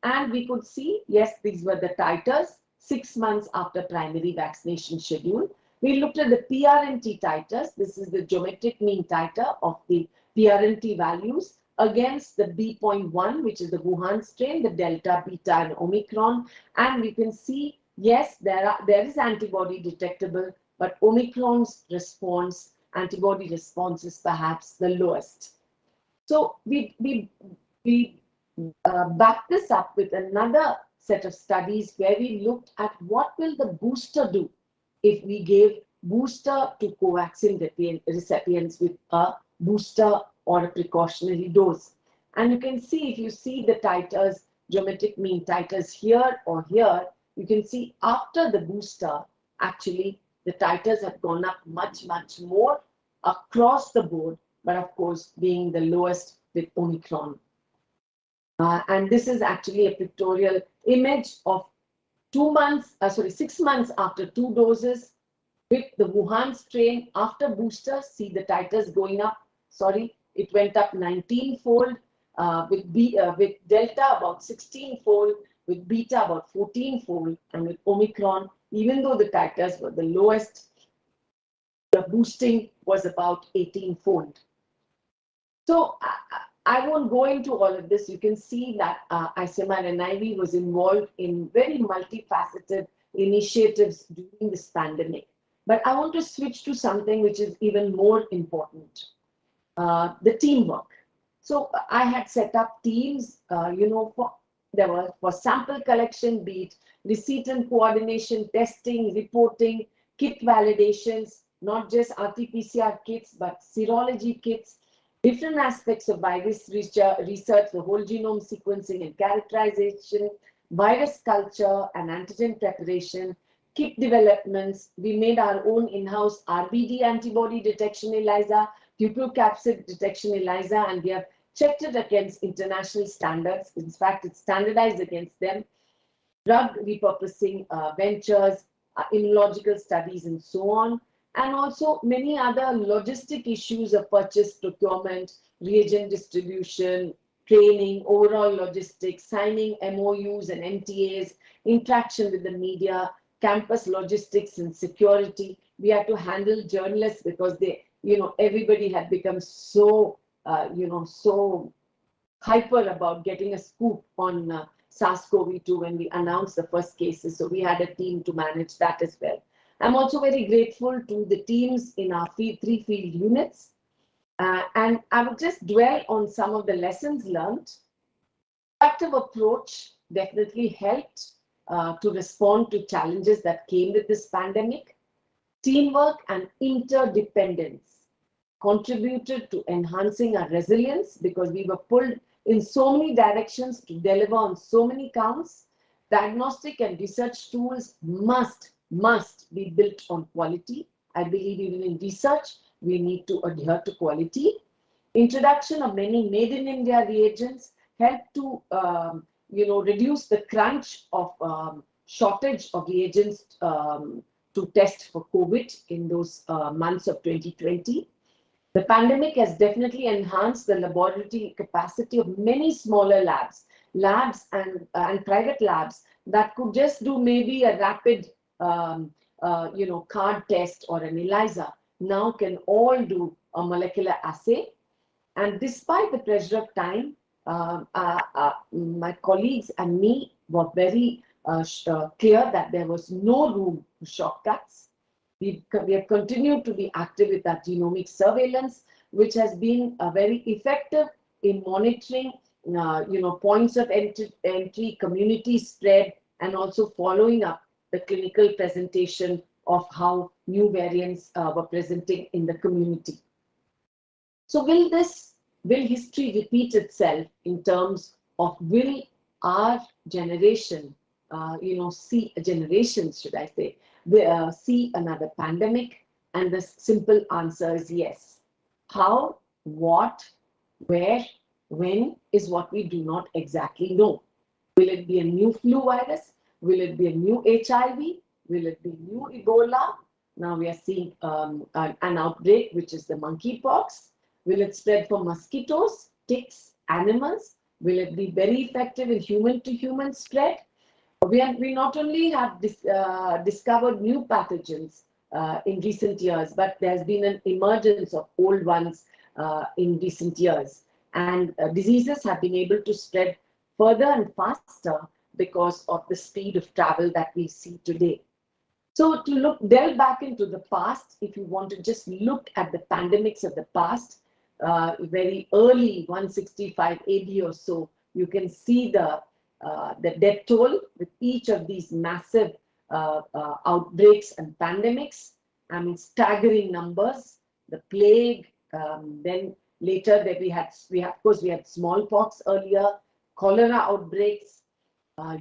and we could see, yes, these were the titers 6 months after primary vaccination schedule. We looked at the PRNT titers. This is the geometric mean titer of the PRNT values against the B.1, which is the Wuhan strain, the Delta, Beta, and Omicron. And we can see, yes, there is antibody detectable, but Omicron's antibody response is perhaps the lowest. So we back this up with another set of studies where we looked at what will the booster do if we gave booster to Covaxin recipients with a booster or a precautionary dose. And you can see, if you see the titers, geometric mean titers here or here, you can see after the booster, actually, the titers have gone up much, much more across the board, but of course, being the lowest with Omicron. And this is actually a pictorial image of 6 months after 2 doses with the Wuhan strain after booster. See the titers going up. Sorry, it went up 19-fold. With Delta about 16-fold, with Beta about 14-fold, and with Omicron, even though the titers were the lowest, the boosting was about 18-fold. So I won't go into all of this. You can see that ICMR-NIV was involved in very multifaceted initiatives during this pandemic. But I want to switch to something which is even more important, the teamwork. So I had set up teams, for sample collection, be it receipt and coordination, testing, reporting, kit validations, not just RT-PCR kits, but serology kits, different aspects of virus research, the whole genome sequencing and characterization, virus culture and antigen preparation, kit developments. We made our own in-house RBD antibody detection ELISA, nucleocapsid detection ELISA, and we have checked it against international standards. In fact, it's standardized against them. Drug repurposing ventures, immunological studies, and so on. And also many other logistic issues of purchase, procurement, reagent distribution, training, overall logistics, signing MOUs and MTAs, interaction with the media, campus logistics and security. We had to handle journalists because everybody had become so, so hyper about getting a scoop on SARS-CoV-2 when we announced the first cases. So we had a team to manage that as well. I'm also very grateful to the teams in our 3 field units. And I will just dwell on some of the lessons learned. Proactive approach definitely helped to respond to challenges that came with this pandemic. Teamwork and interdependence contributed to enhancing our resilience because we were pulled in so many directions to deliver on so many counts. Diagnostic and research tools must be built on quality. I believe even in research, we need to adhere to quality. Introduction of many made in India reagents helped to, reduce the crunch of shortage of reagents to test for COVID in those months of 2020. The pandemic has definitely enhanced the laboratory capacity of many smaller labs and private labs that could just do maybe a rapid card test or an ELISA, now can all do a molecular assay. And despite the pressure of time, my colleagues and me were very clear that there was no room for shortcuts. We have continued to be active with our genomic surveillance, which has been very effective in monitoring, points of entry, community spread, and also following up the clinical presentation of how new variants were presenting in the community. So will history repeat itself in terms of will our generation, see another pandemic? And the simple answer is yes. How, what, where, when is what we do not exactly know. Will it be a new flu virus? Will it be a new HIV? Will it be new Ebola? Now we are seeing an outbreak, which is the monkeypox. Will it spread from mosquitoes, ticks, animals? Will it be very effective in human-to-human spread? We not only have discovered new pathogens in recent years, but there's been an emergence of old ones in recent years. And diseases have been able to spread further and faster because of the speed of travel that we see today. So to delve back into the past, if you want to just look at the pandemics of the past, very early 165 AD or so, you can see the death toll with each of these massive outbreaks and pandemics. I mean, staggering numbers. The plague, then later that we had smallpox earlier, cholera outbreaks,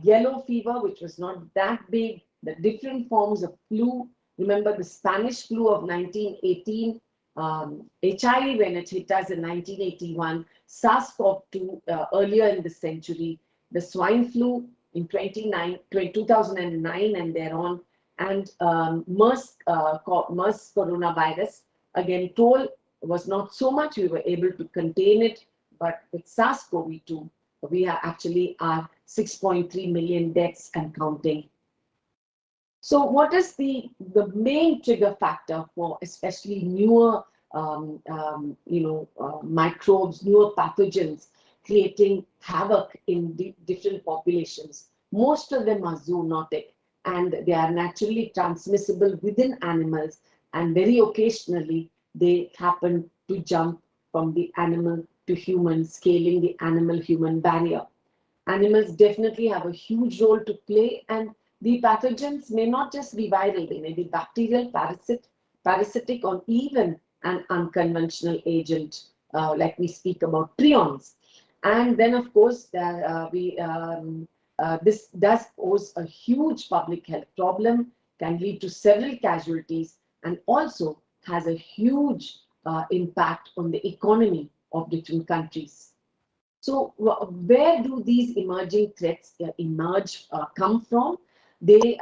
yellow fever, which was not that big, the different forms of flu. Remember the Spanish flu of 1918, HIV when it hit us in 1981, SARS-CoV-2 earlier in the century, the swine flu in 2009 and thereon, and MERS coronavirus. Again, toll was not so much, we were able to contain it, but with SARS-CoV-2, we are actually 6.3 million deaths and counting. So what is the main trigger factor for especially newer microbes, newer pathogens creating havoc in different populations? Most of them are zoonotic and they are naturally transmissible within animals, and very occasionally they happen to jump from the animal to human, scaling the animal-human barrier. Animals definitely have a huge role to play, and the pathogens may not just be viral, they may be bacterial, parasitic, or even an unconventional agent, like we speak about prions. And then, of course, this does pose a huge public health problem, can lead to several casualties, and also has a huge impact on the economy of different countries. So where do these emerging threats come from? They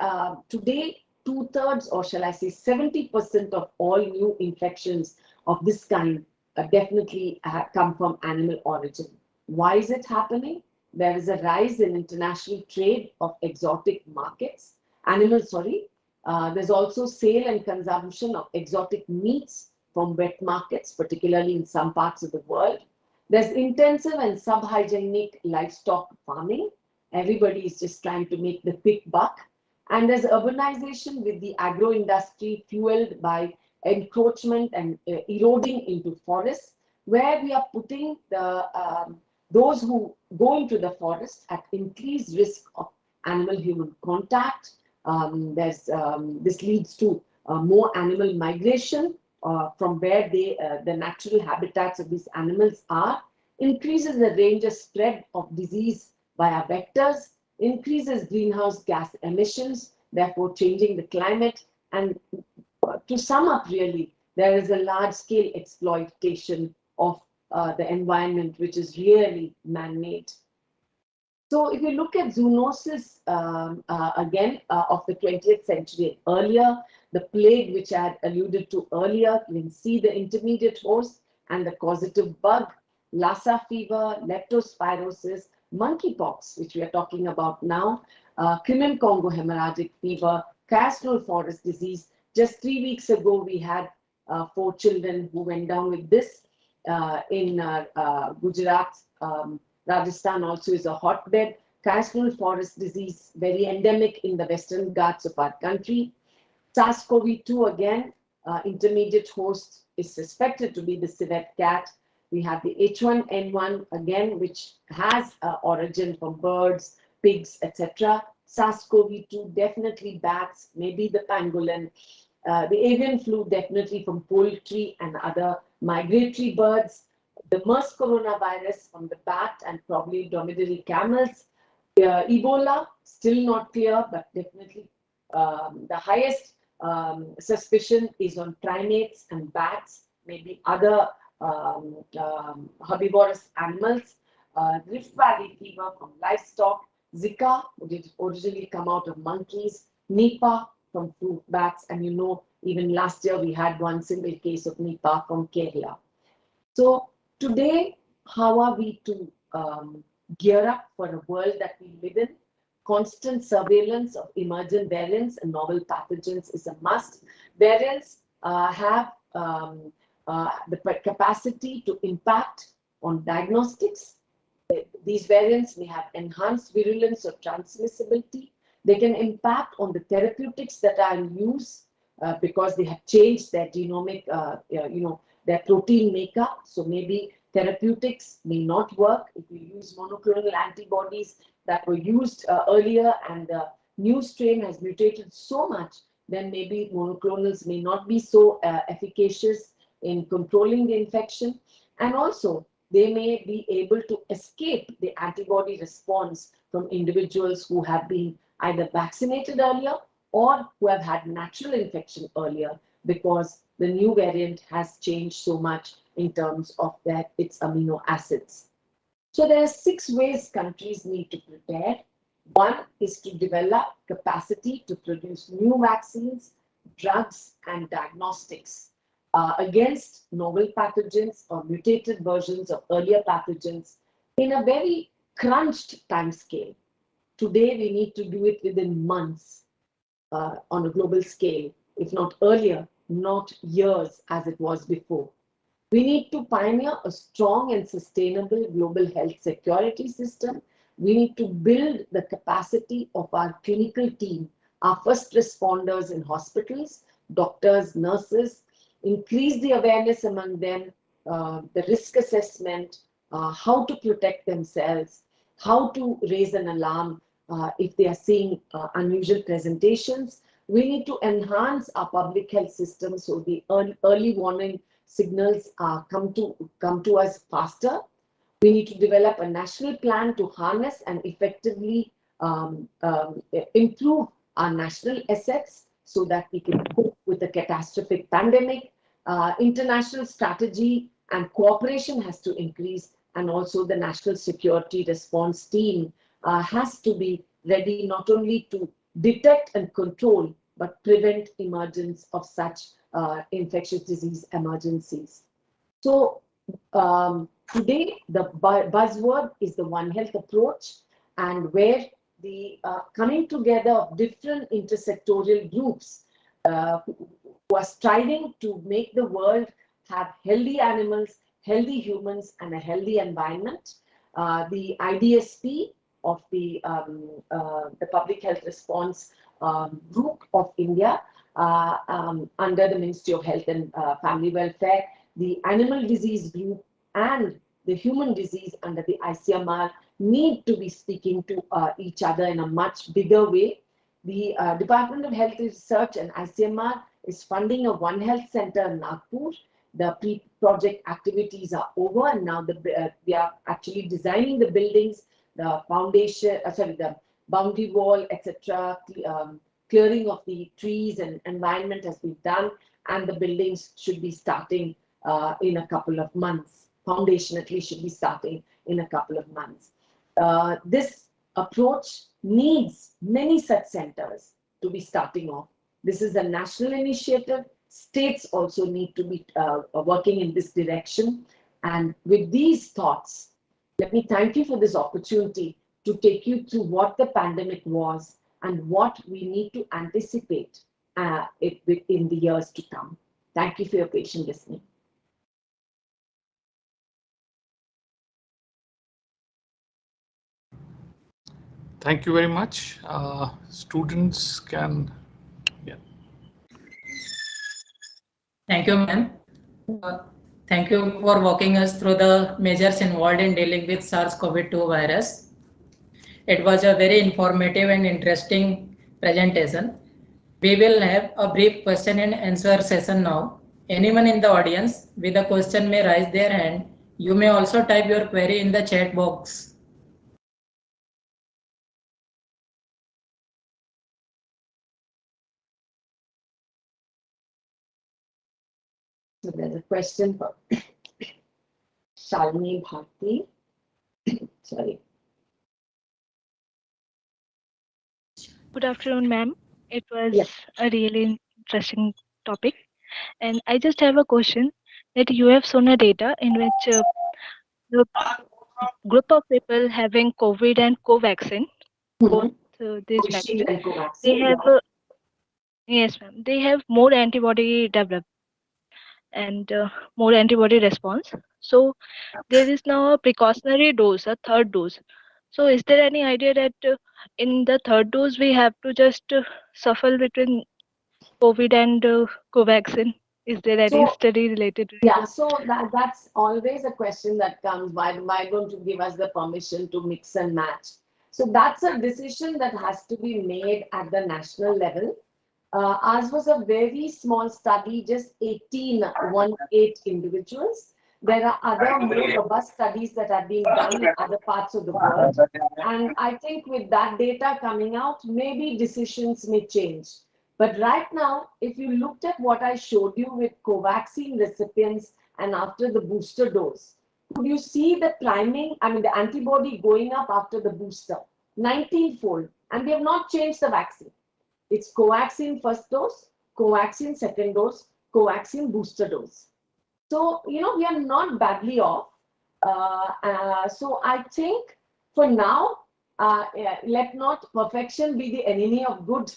today 2/3, or shall I say 70% of all new infections of this kind definitely come from animal origin. Why is it happening? There is a rise in international trade of exotic there's also sale and consumption of exotic meats from wet markets, particularly in some parts of the world. There's intensive and sub-hygienic livestock farming. Everybody is just trying to make the quick buck. And there's urbanization with the agro industry fueled by encroachment and eroding into forests, where we are putting those who go into the forest at increased risk of animal-human contact. This leads to more animal migration from where the natural habitats of these animals are, increases the range of spread of disease via vectors, increases greenhouse gas emissions, therefore changing the climate. And to sum up, really, there is a large-scale exploitation of the environment, which is really man-made. So if you look at zoonosis again of the 20th century and earlier, the plague which I had alluded to earlier, you can see the intermediate host and the causative bug, Lassa fever, leptospirosis, monkeypox, which we are talking about now, Crimean-Congo hemorrhagic fever, Castor forest disease. Just 3 weeks ago, we had 4 children who went down with this in Gujarat. Rajasthan also is a hotbed. Castor forest disease, very endemic in the western Ghats of our country. SARS-CoV-2 again, intermediate host is suspected to be the civet cat. We have the H1N1 again, which has origin from birds, pigs, etc. SARS-CoV-2 definitely bats, maybe the pangolin. The avian flu definitely from poultry and other migratory birds. The MERS coronavirus from the bat and probably dromedary camels. Ebola, still not clear, but definitely the highest suspicion is on primates and bats, maybe other herbivorous animals. Rift Valley fever from livestock. Zika, which originally come out of monkeys. Nipah from fruit bats, and you know, even last year we had one single case of Nipah from Kerala. So today, how are we to gear up for a world that we live in? Constant surveillance of emergent variants and novel pathogens is a must. Variants have the capacity to impact on diagnostics. These variants may have enhanced virulence or transmissibility. They can impact on the therapeutics that are in use because they have changed their genomic, their protein makeup. So maybe therapeutics may not work if we use monoclonal antibodies that were used earlier and the new strain has mutated so much, then maybe monoclonals may not be so efficacious in controlling the infection. And also, they may be able to escape the antibody response from individuals who have been either vaccinated earlier or who have had natural infection earlier, because the new variant has changed so much in terms of its amino acids. So there are 6 ways countries need to prepare. One is to develop capacity to produce new vaccines, drugs, and diagnostics against novel pathogens or mutated versions of earlier pathogens in a very crunched time scale. Today, we need to do it within months on a global scale, if not earlier, not years as it was before. We need to pioneer a strong and sustainable global health security system. We need to build the capacity of our clinical team, our first responders in hospitals, doctors, nurses, increase the awareness among them, the risk assessment, how to protect themselves, how to raise an alarm if they are seeing unusual presentations. We need to enhance our public health system so the early warning signals come to us faster. We need to develop a national plan to harness and effectively improve our national assets so that we can cope with the catastrophic pandemic. International strategy and cooperation has to increase, and also the national security response team has to be ready not only to detect and control, but prevent emergence of such infectious disease emergencies. So today, the buzzword is the One Health approach, and where the coming together of different intersectorial groups who are striving to make the world have healthy animals, healthy humans, and a healthy environment. The IDSP of the Public Health Response Group of India under the Ministry of Health and Family Welfare, the Animal Disease Group and the Human Disease under the ICMR need to be speaking to each other in a much bigger way. The Department of Health Research and ICMR is funding a One Health Center in Nagpur. The pre-project activities are over, and now we are actually designing the buildings, the foundation, the boundary wall, etc. Clearing of the trees and environment has been done, and the buildings should be starting in a couple of months. Foundation at least should be starting in a couple of months. This approach needs many such centers to be starting off. This is a national initiative. States also need to be working in this direction. And with these thoughts, let me thank you for this opportunity to take you through what the pandemic was and what we need to anticipate in the years to come. Thank you for your patient listening. Thank you very much. Students can, yeah. Thank you, ma'am. Thank you for walking us through the measures involved in dealing with SARS-CoV-2 virus. It was a very informative and interesting presentation. We will have a brief question and answer session now. Anyone in the audience with a question may raise their hand. You may also type your query in the chat box. So there's a question for Shalini Bharti. Sorry. Good afternoon, ma'am. It was a really interesting topic. And I just have a question that you have shown a data in which the group of people having COVID and Covaxin, both these vaccines, they have, yes, ma'am, they have more antibody developed and more antibody response. So there is now a precautionary dose, a third dose. So is there any idea that in the third dose we have to just shuffle between COVID and Covaxin? Is there any study related to it? Yeah, so that's always a question that comes, why don't you give us the permission to mix and match? So that's a decision that has to be made at the national level. Ours was a very small study, just 18 individuals. There are other more robust studies that are being done in other parts of the world. And I think with that data coming out, maybe decisions may change. But right now, if you looked at what I showed you with Covaxin recipients and after the booster dose, could you see the priming, the antibody going up after the booster? 19-fold. And they have not changed the vaccine. It's Covaxin first dose, Covaxin second dose, Covaxin booster dose. So, we are not badly off. So I think for now, let not perfection be the enemy of good.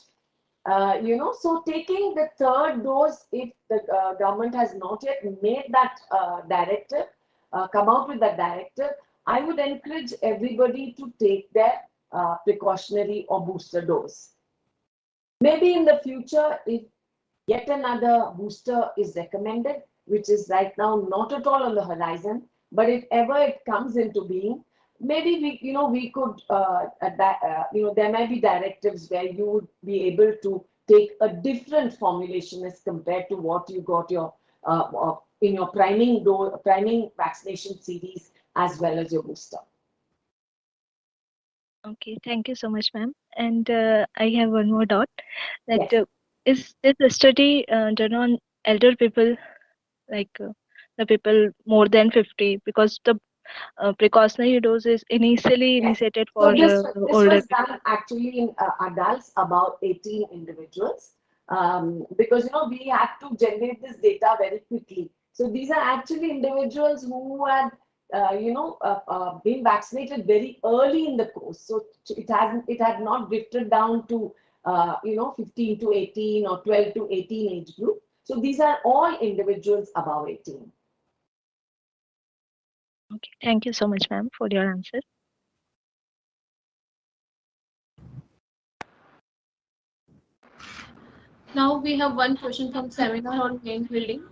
So taking the third dose, if the government has not yet made that directive, come out with that directive, I would encourage everybody to take their precautionary or booster dose. Maybe in the future, if yet another booster is recommended, which is right now not at all on the horizon, but if ever it comes into being, maybe we could, there might be directives where you would be able to take a different formulation as compared to what you got your in your priming vaccination series as well as your booster. Okay, thank you so much, ma'am. And I have one more doubt. That Yes. is this study done on elder people, like the people more than 50? Because the precautionary dose is initially Yes. initiated So for this older was people. done actually in adults, about 18 individuals, because we had to generate this data very quickly. So these are actually individuals who had been vaccinated very early in the course. So it had not drifted down to 15 to 18 or 12 to 18 age group. So these are all individuals above 18. Okay, thank you so much, ma'am, for your answer. Now we have one question from seminar on main building.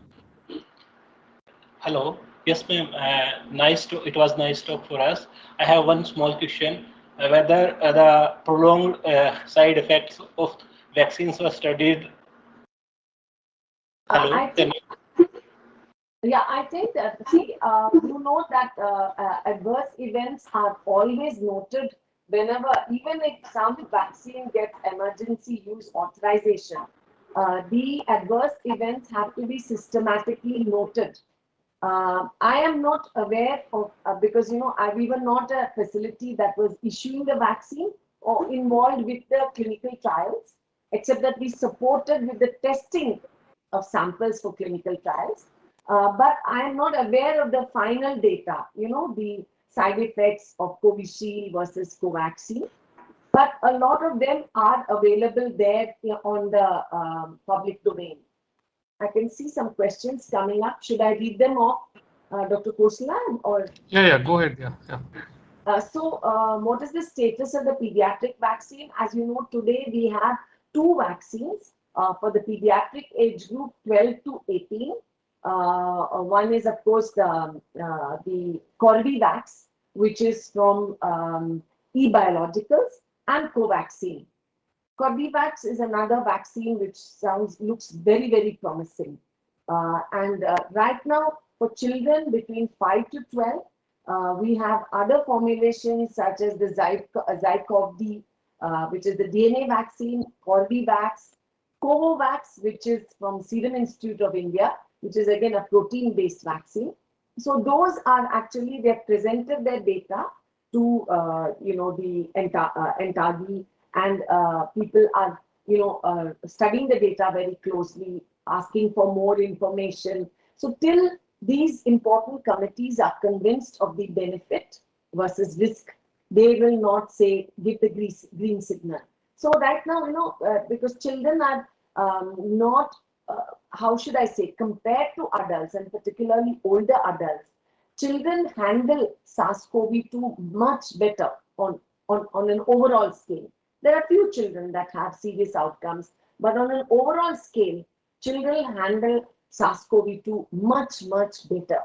Hello. Yes, ma'am. It was nice talk for us. I have one small question. Whether the prolonged side effects of vaccines were studied. Hello. I think that, you know that adverse events are always noted whenever, even if some vaccine gets emergency use authorization, the adverse events have to be systematically noted. I am not aware of, because we were not a facility that was issuing the vaccine or involved with the clinical trials, except that we supported with the testing of samples for clinical trials. But I am not aware of the final data, the side effects of Covishield versus Covaxin. But a lot of them are available there on the public domain. I can see some questions coming up. Should I read them off, Dr. Kosala? Or Yeah, go ahead. Yeah. What is the status of the pediatric vaccine? As you know, today we have two vaccines for the pediatric age group 12 to 18. One is, of course, the Corbevax, which is from eBiologicals, and Covaxin. Corbevax is another vaccine which looks very, very promising. And right now, for children between 5 to 12, we have other formulations such as the Zycov-D, which is the DNA vaccine, Corbevax, Covovax, which is from Serum Institute of India, which is again a protein-based vaccine. So those are actually, they've presented their data to the NTAGI, and people are studying the data very closely, asking for more information. So till these important committees are convinced of the benefit versus risk, they will not say give the green signal. So right now, because children are not, how should I say, compared to adults, and particularly older adults, children handle SARS-CoV-2 much better on an overall scale. There are few children that have serious outcomes, but on an overall scale, children handle SARS-CoV-2 much, much better.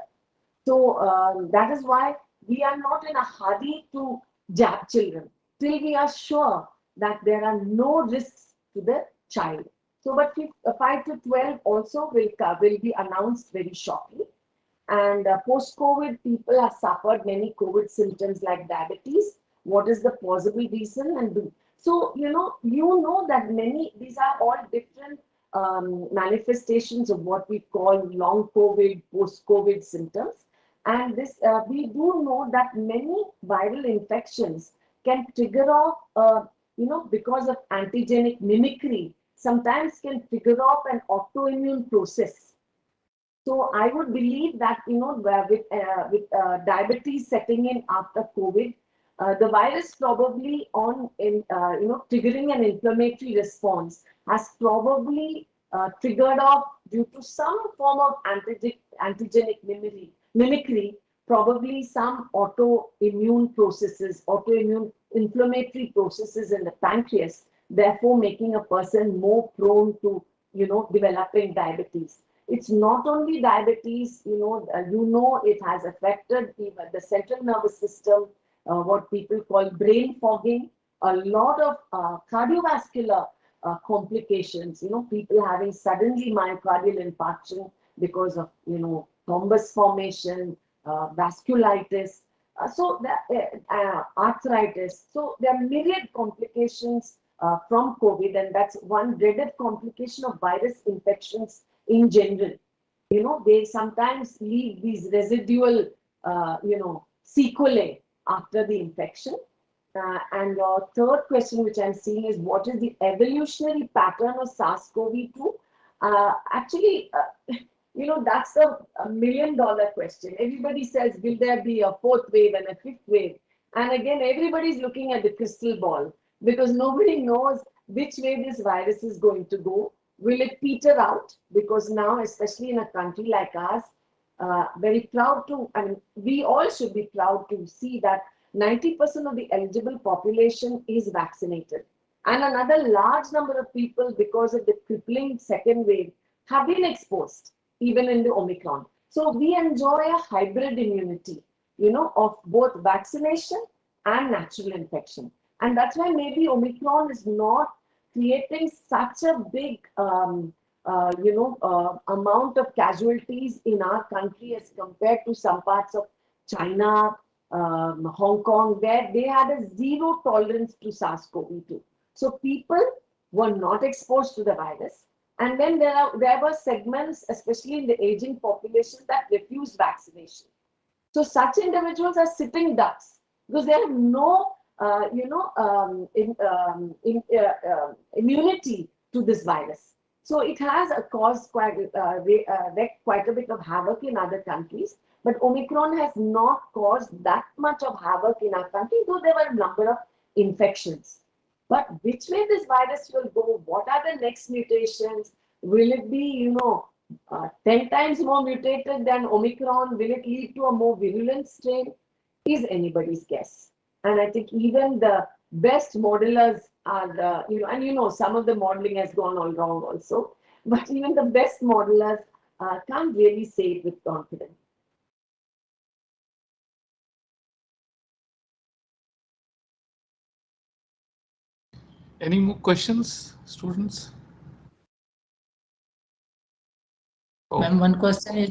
So that is why we are not in a hurry to jab children till we are sure that there are no risks to the child. So, but 5 to 12 also will be announced very shortly. And post-COVID, people have suffered many COVID symptoms like diabetes. What is the possible reason? So, you know that these are all different manifestations of what we call long COVID, post-COVID symptoms. And this, we do know that many viral infections can trigger off, because of antigenic mimicry, sometimes can trigger off an autoimmune process. So I would believe that, with diabetes setting in after COVID, the virus probably triggering an inflammatory response has probably triggered off due to some form of antigenic mimicry, probably some autoimmune processes, autoimmune inflammatory processes in the pancreas, therefore making a person more prone to, developing diabetes. It's not only diabetes, it has affected even the central nervous system, what people call brain fogging, a lot of cardiovascular complications, people having suddenly myocardial infarction because of, thrombus formation, vasculitis, arthritis. So there are myriad complications from COVID, and that's one dreaded complication of virus infections in general. They sometimes leave these residual, sequelae after the infection. And your third question, which I'm seeing, is what is the evolutionary pattern of SARS-CoV-2? Actually, that's a million-dollar question. Everybody says, will there be a fourth wave and a fifth wave? And again, everybody's looking at the crystal ball because nobody knows which way this virus is going to go. Will it peter out? Because now, especially in a country like ours, very proud to, and we all should be proud to see that 90% of the eligible population is vaccinated. And another large number of people, because of the crippling second wave, have been exposed, even in the Omicron. So we enjoy a hybrid immunity, of both vaccination and natural infection. And that's why maybe Omicron is not creating such a big, amount of casualties in our country as compared to some parts of China, Hong Kong, where they had a zero tolerance to SARS-CoV-2. So people were not exposed to the virus. And then there were segments, especially in the aging population, that refused vaccination. So such individuals are sitting ducks because they have no, immunity to this virus. So it has caused wreaked quite a bit of havoc in other countries. But Omicron has not caused that much of havoc in our country, though there were a number of infections. But which way this virus will go? What are the next mutations? Will it be, 10 times more mutated than Omicron? Will it lead to a more virulent strain? Is anybody's guess. And I think even the best modelers are, some of the modeling has gone all wrong also. But even the best modelers can't really say it with confidence. Any more questions, students? Oh. Ma'am, one question is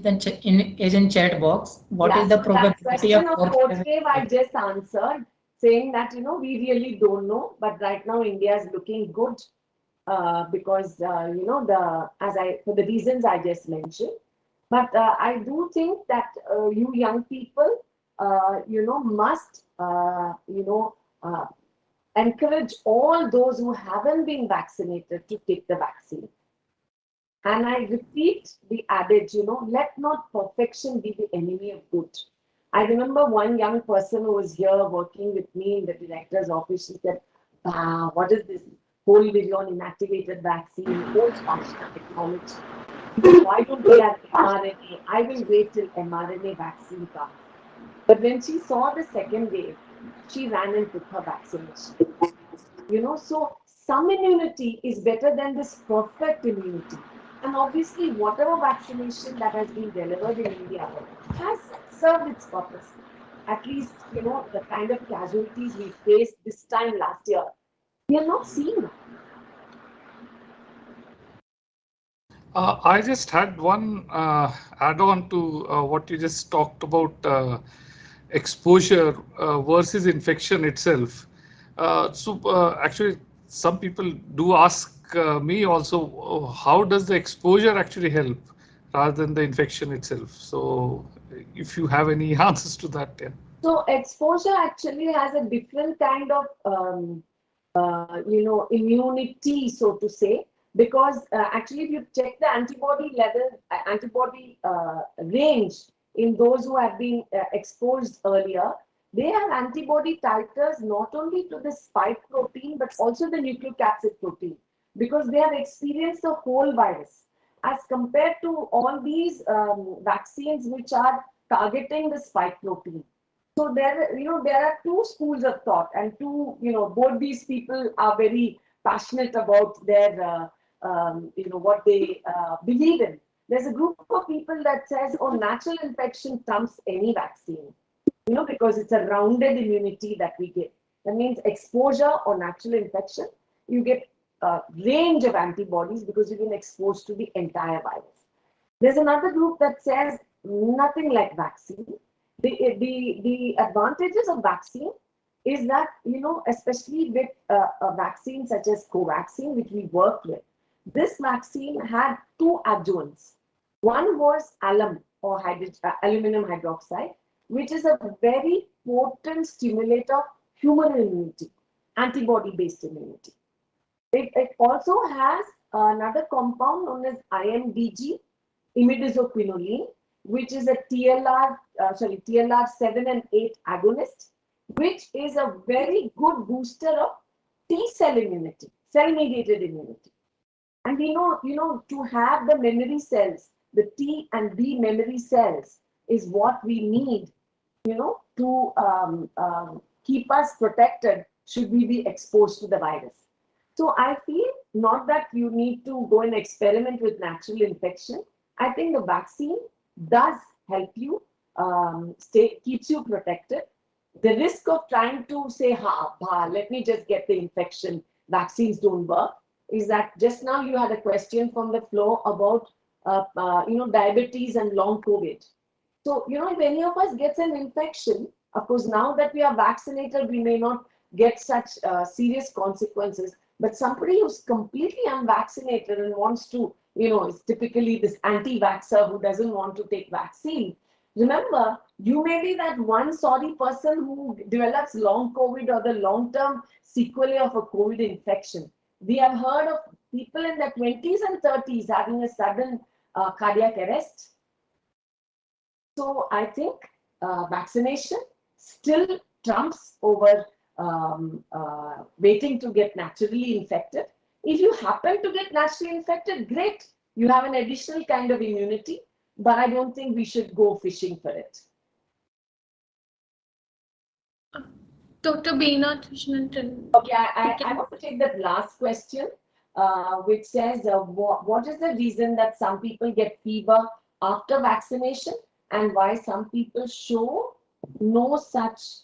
in chat box. What is the probability of fourth fourth wave? I just answered, saying that we really don't know, but right now India is looking good because for the reasons I just mentioned. But I do think that you young people, must encourage all those who haven't been vaccinated to take the vaccine. And I repeat the adage, let not perfection be the enemy of good. I remember one young person who was here working with me in the director's office. She said, what is this whole virion inactivated vaccine, old-fashioned technology? Why don't we have mRNA? I will wait till mRNA vaccine comes. But when she saw the second wave, she ran and took her vaccination. So some immunity is better than this perfect immunity. And obviously, whatever vaccination that has been delivered in India has served its purpose. At least, the kind of casualties we faced this time last year, we are not seeing that. I just had one add-on to what you just talked about, exposure versus infection itself. Actually, some people do ask me also, how does the exposure actually help rather than the infection itself? So if you have any answers to that, yeah. So exposure actually has a different kind of immunity, so to say, because actually if you check the antibody level, antibody range in those who have been exposed earlier, they have antibody titers not only to the spike protein but also the nucleocapsid protein, because they have experienced the whole virus, as compared to all these vaccines which are targeting the spike protein. So there are two schools of thought, and both these people are very passionate about their, what they believe in. There's a group of people that says, oh, natural infection trumps any vaccine, because it's a rounded immunity that we get. That means exposure or natural infection, you get a range of antibodies because you've been exposed to the entire virus. There's another group that says nothing like vaccine. The advantages of vaccine is that, especially with a vaccine such as Covaxin, which we worked with, this vaccine had two adjuvants. One was alum or aluminum hydroxide, which is a very potent stimulator of human immunity, antibody-based immunity. It also has another compound known as IMDG, imidazoquinoline, which is a TLR7 and 8 agonist, which is a very good booster of T cell immunity, cell-mediated immunity. And to have the memory cells, the T and B memory cells is what we need, to keep us protected should we be exposed to the virus. So I feel not that you need to go and experiment with natural infection. I think the vaccine does help you, keeps you protected. The risk of trying to say, let me just get the infection, vaccines don't work, is that just now you had a question from the floor about, diabetes and long COVID. So, if any of us gets an infection, of course, now that we are vaccinated, we may not get such serious consequences. But somebody who's completely unvaccinated and wants to, is typically this anti-vaxxer who doesn't want to take vaccine. Remember, you may be that one sorry person who develops long COVID or the long-term sequelae of a COVID infection. We have heard of people in their 20s and 30s having a sudden cardiac arrest. So I think vaccination still trumps over waiting to get naturally infected. If you happen to get naturally infected, great. You have an additional kind of immunity, but I don't think we should go fishing for it. Dr. Beena Krishnan. Okay, I want to take that last question, which says, what is the reason that some people get fever after vaccination and why some people show no such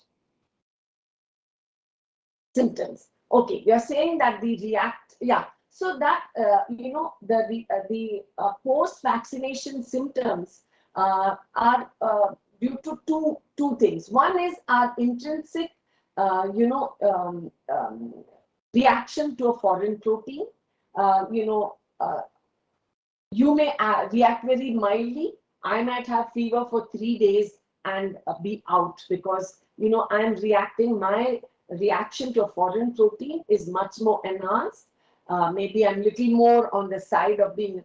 symptoms? Okay, you're saying that they react, yeah. So that, the post-vaccination symptoms are due to two things. One is our intrinsic, reaction to a foreign protein. You may react very mildly. I might have fever for 3 days and be out because, I'm reacting, my reaction to a foreign protein is much more enhanced. Maybe I'm little more on the side of being,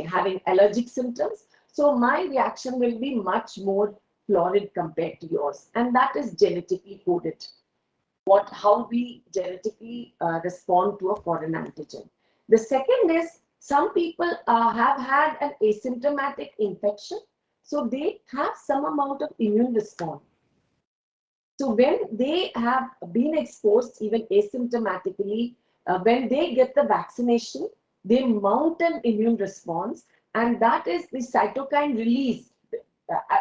having allergic symptoms. So my reaction will be much more florid compared to yours. And that is genetically coded. How we genetically respond to a foreign antigen. The second is some people have had an asymptomatic infection. So they have some amount of immune response. So when they have been exposed, even asymptomatically, when they get the vaccination, they mount an immune response, and that is the cytokine release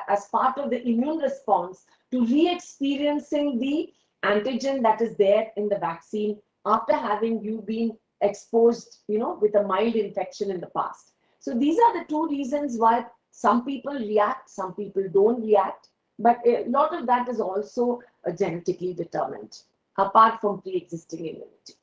as part of the immune response to re-experiencing the antigen that is there in the vaccine after having you been exposed, with a mild infection in the past. So these are the two reasons why some people react, some people don't react. But a lot of that is also genetically determined, apart from pre-existing immunity.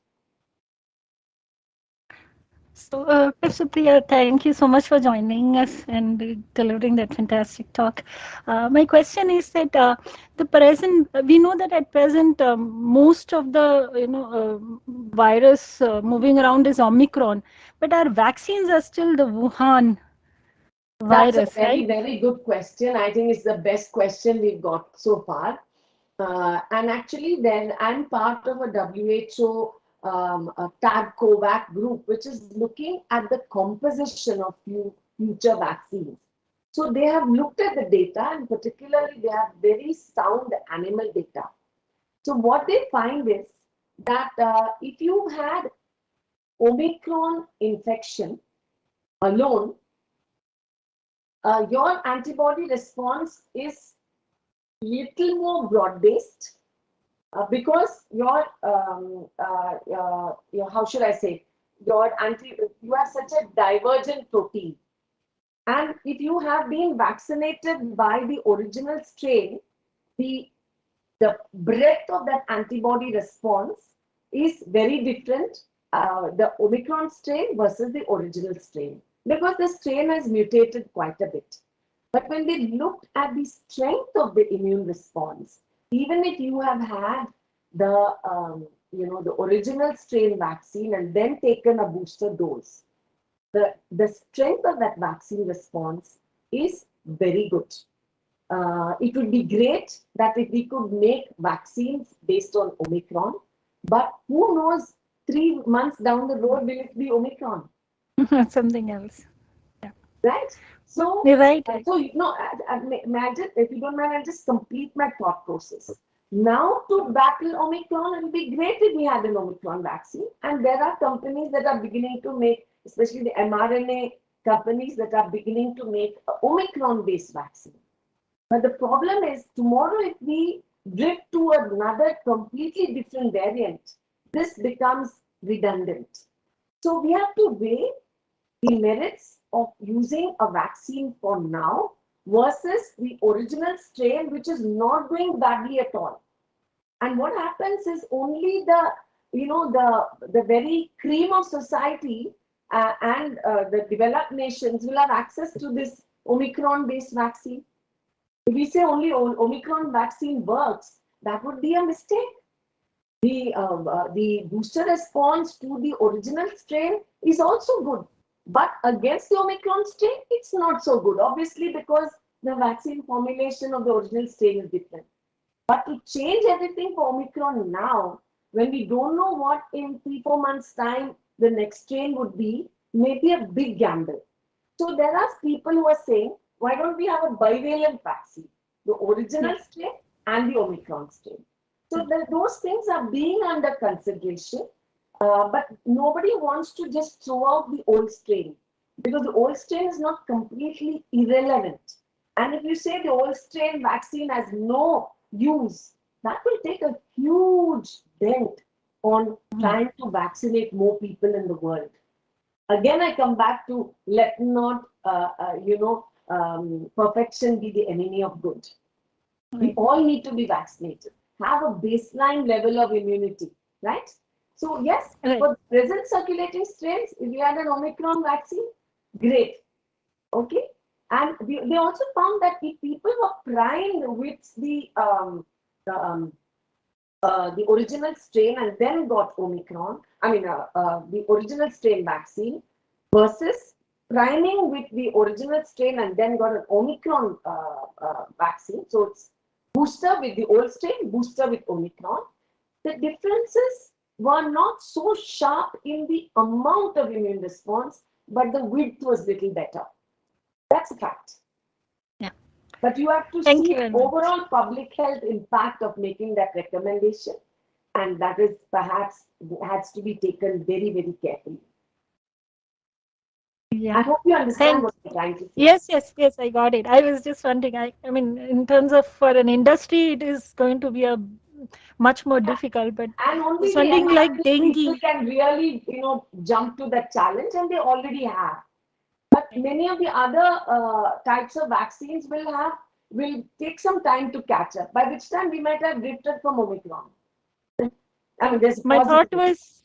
So, Professor Priya, thank you so much for joining us and delivering that fantastic talk. My question is that the present, we know that at present most of the virus moving around is Omicron, but our vaccines are still the Wuhan virus, That's a very, right? very good question. I think it's the best question we've got so far. And actually, then I'm part of a WHO a TAG COVAC group, which is looking at the composition of future vaccines. So they have looked at the data, and particularly they have very sound animal data. So what they find is that if you had Omicron infection alone, your antibody response is little more broad-based. Because your how should I say, you have such a divergent protein, and if you have been vaccinated by the original strain, the breadth of that antibody response is very different. The Omicron strain versus the original strain, because the strain has mutated quite a bit. But when they looked at the strength of the immune response, even if you have had the the original strain vaccine and then taken a booster dose, the strength of that vaccine response is very good. It would be great that if we could make vaccines based on Omicron, but who knows, 3 months down the road, will it be Omicron? Something else. Yeah. Right? So, you're right. Imagine, if you don't mind, I'll just complete my thought process. Now, to battle Omicron, it would be great if we had an Omicron vaccine. And there are companies that are beginning to make, especially the mRNA companies that are beginning to make an Omicron-based vaccine. But the problem is, tomorrow if we drift to another completely different variant, this becomes redundant. So we have to weigh the merits of using a vaccine for now versus the original strain, which is not doing badly at all. And what happens is only the very cream of society and the developed nations will have access to this Omicron-based vaccine. If we say only Omicron vaccine works, that would be a mistake. The booster response to the original strain is also good. But against the Omicron strain, it's not so good, obviously, because the vaccine formulation of the original strain is different. But to change everything for Omicron now, when we don't know what in 3-4 months' time the next strain would be, may be a big gamble. So there are people who are saying, why don't we have a bivalent vaccine, the original strain and the Omicron strain? So those things are being under consideration. But nobody wants to just throw out the old strain, because the old strain is not completely irrelevant. And if you say the old strain vaccine has no use, that will take a huge dent on trying to vaccinate more people in the world. Again, I come back to let not, perfection be the enemy of good. We all need to be vaccinated, have a baseline level of immunity, right? So yes, for present circulating strains, if we had an Omicron vaccine, great. Okay. And they also found that if people were primed with the original strain and then got Omicron, the original strain vaccine versus priming with the original strain and then got an Omicron vaccine. So it's booster with the old strain, booster with Omicron. The differences were not so sharp in the amount of immune response, but the width was little better. That's a fact. Yeah. But you have to see overall public health impact of making that recommendation, and that is perhaps has to be taken very, very carefully. Yeah. I hope you understand what I'm trying to say. Yes, I got it. I was just wondering, I mean, in terms of for an industry, it is going to be a much more difficult. But And only the something like experienced people dengue. can really, jump to that challenge, and they already have. But many of the other types of vaccines will take some time to catch up, by which time we might have drifted from Omicron. I mean, there's My thought possibility. was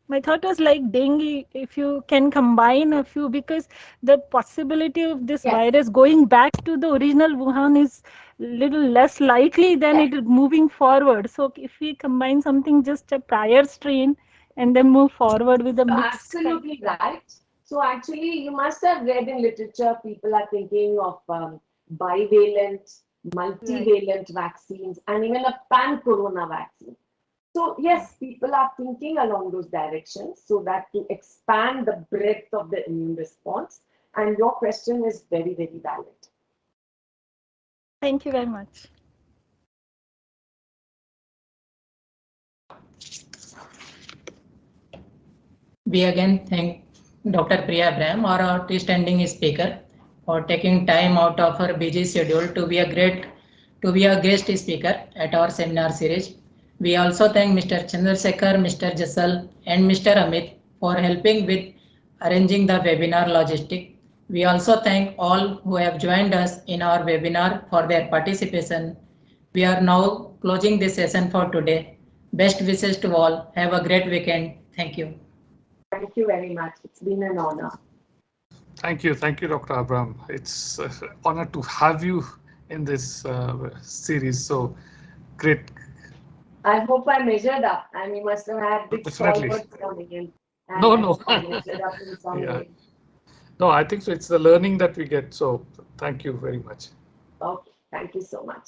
My thought was like dengue, if you can combine a few, because the possibility of this Yes. virus going back to the original Wuhan is little less likely than Yes. it moving forward. So if we combine something, just a prior strain, and then move forward with a mixed kind. Absolutely right. So actually, you must have read in literature, people are thinking of bivalent, multivalent vaccines, and even a pan-corona vaccine. So yes, people are thinking along those directions so that to expand the breadth of the immune response. And your question is very, very valid. Thank you very much. We again thank Dr. Priya Abraham, our outstanding speaker, for taking time out of her busy schedule to be a guest speaker at our seminar series. We also thank Mr. Chandrasekhar, Mr. Jasal, and Mr. Amit for helping with arranging the webinar logistic. We also thank all who have joined us in our webinar for their participation. We are now closing this session for today. Best wishes to all. Have a great weekend. Thank you. Thank you very much. It's been an honor. Thank you, Dr. Abraham. It's an honor to have you in this series. So great. I hope I measured up, and you must have had big Definitely. stalwarts coming in. And No, I no. hope I measured up in some Yeah. way. No, I think so. It's the learning that we get. So thank you very much. Okay, thank you so much.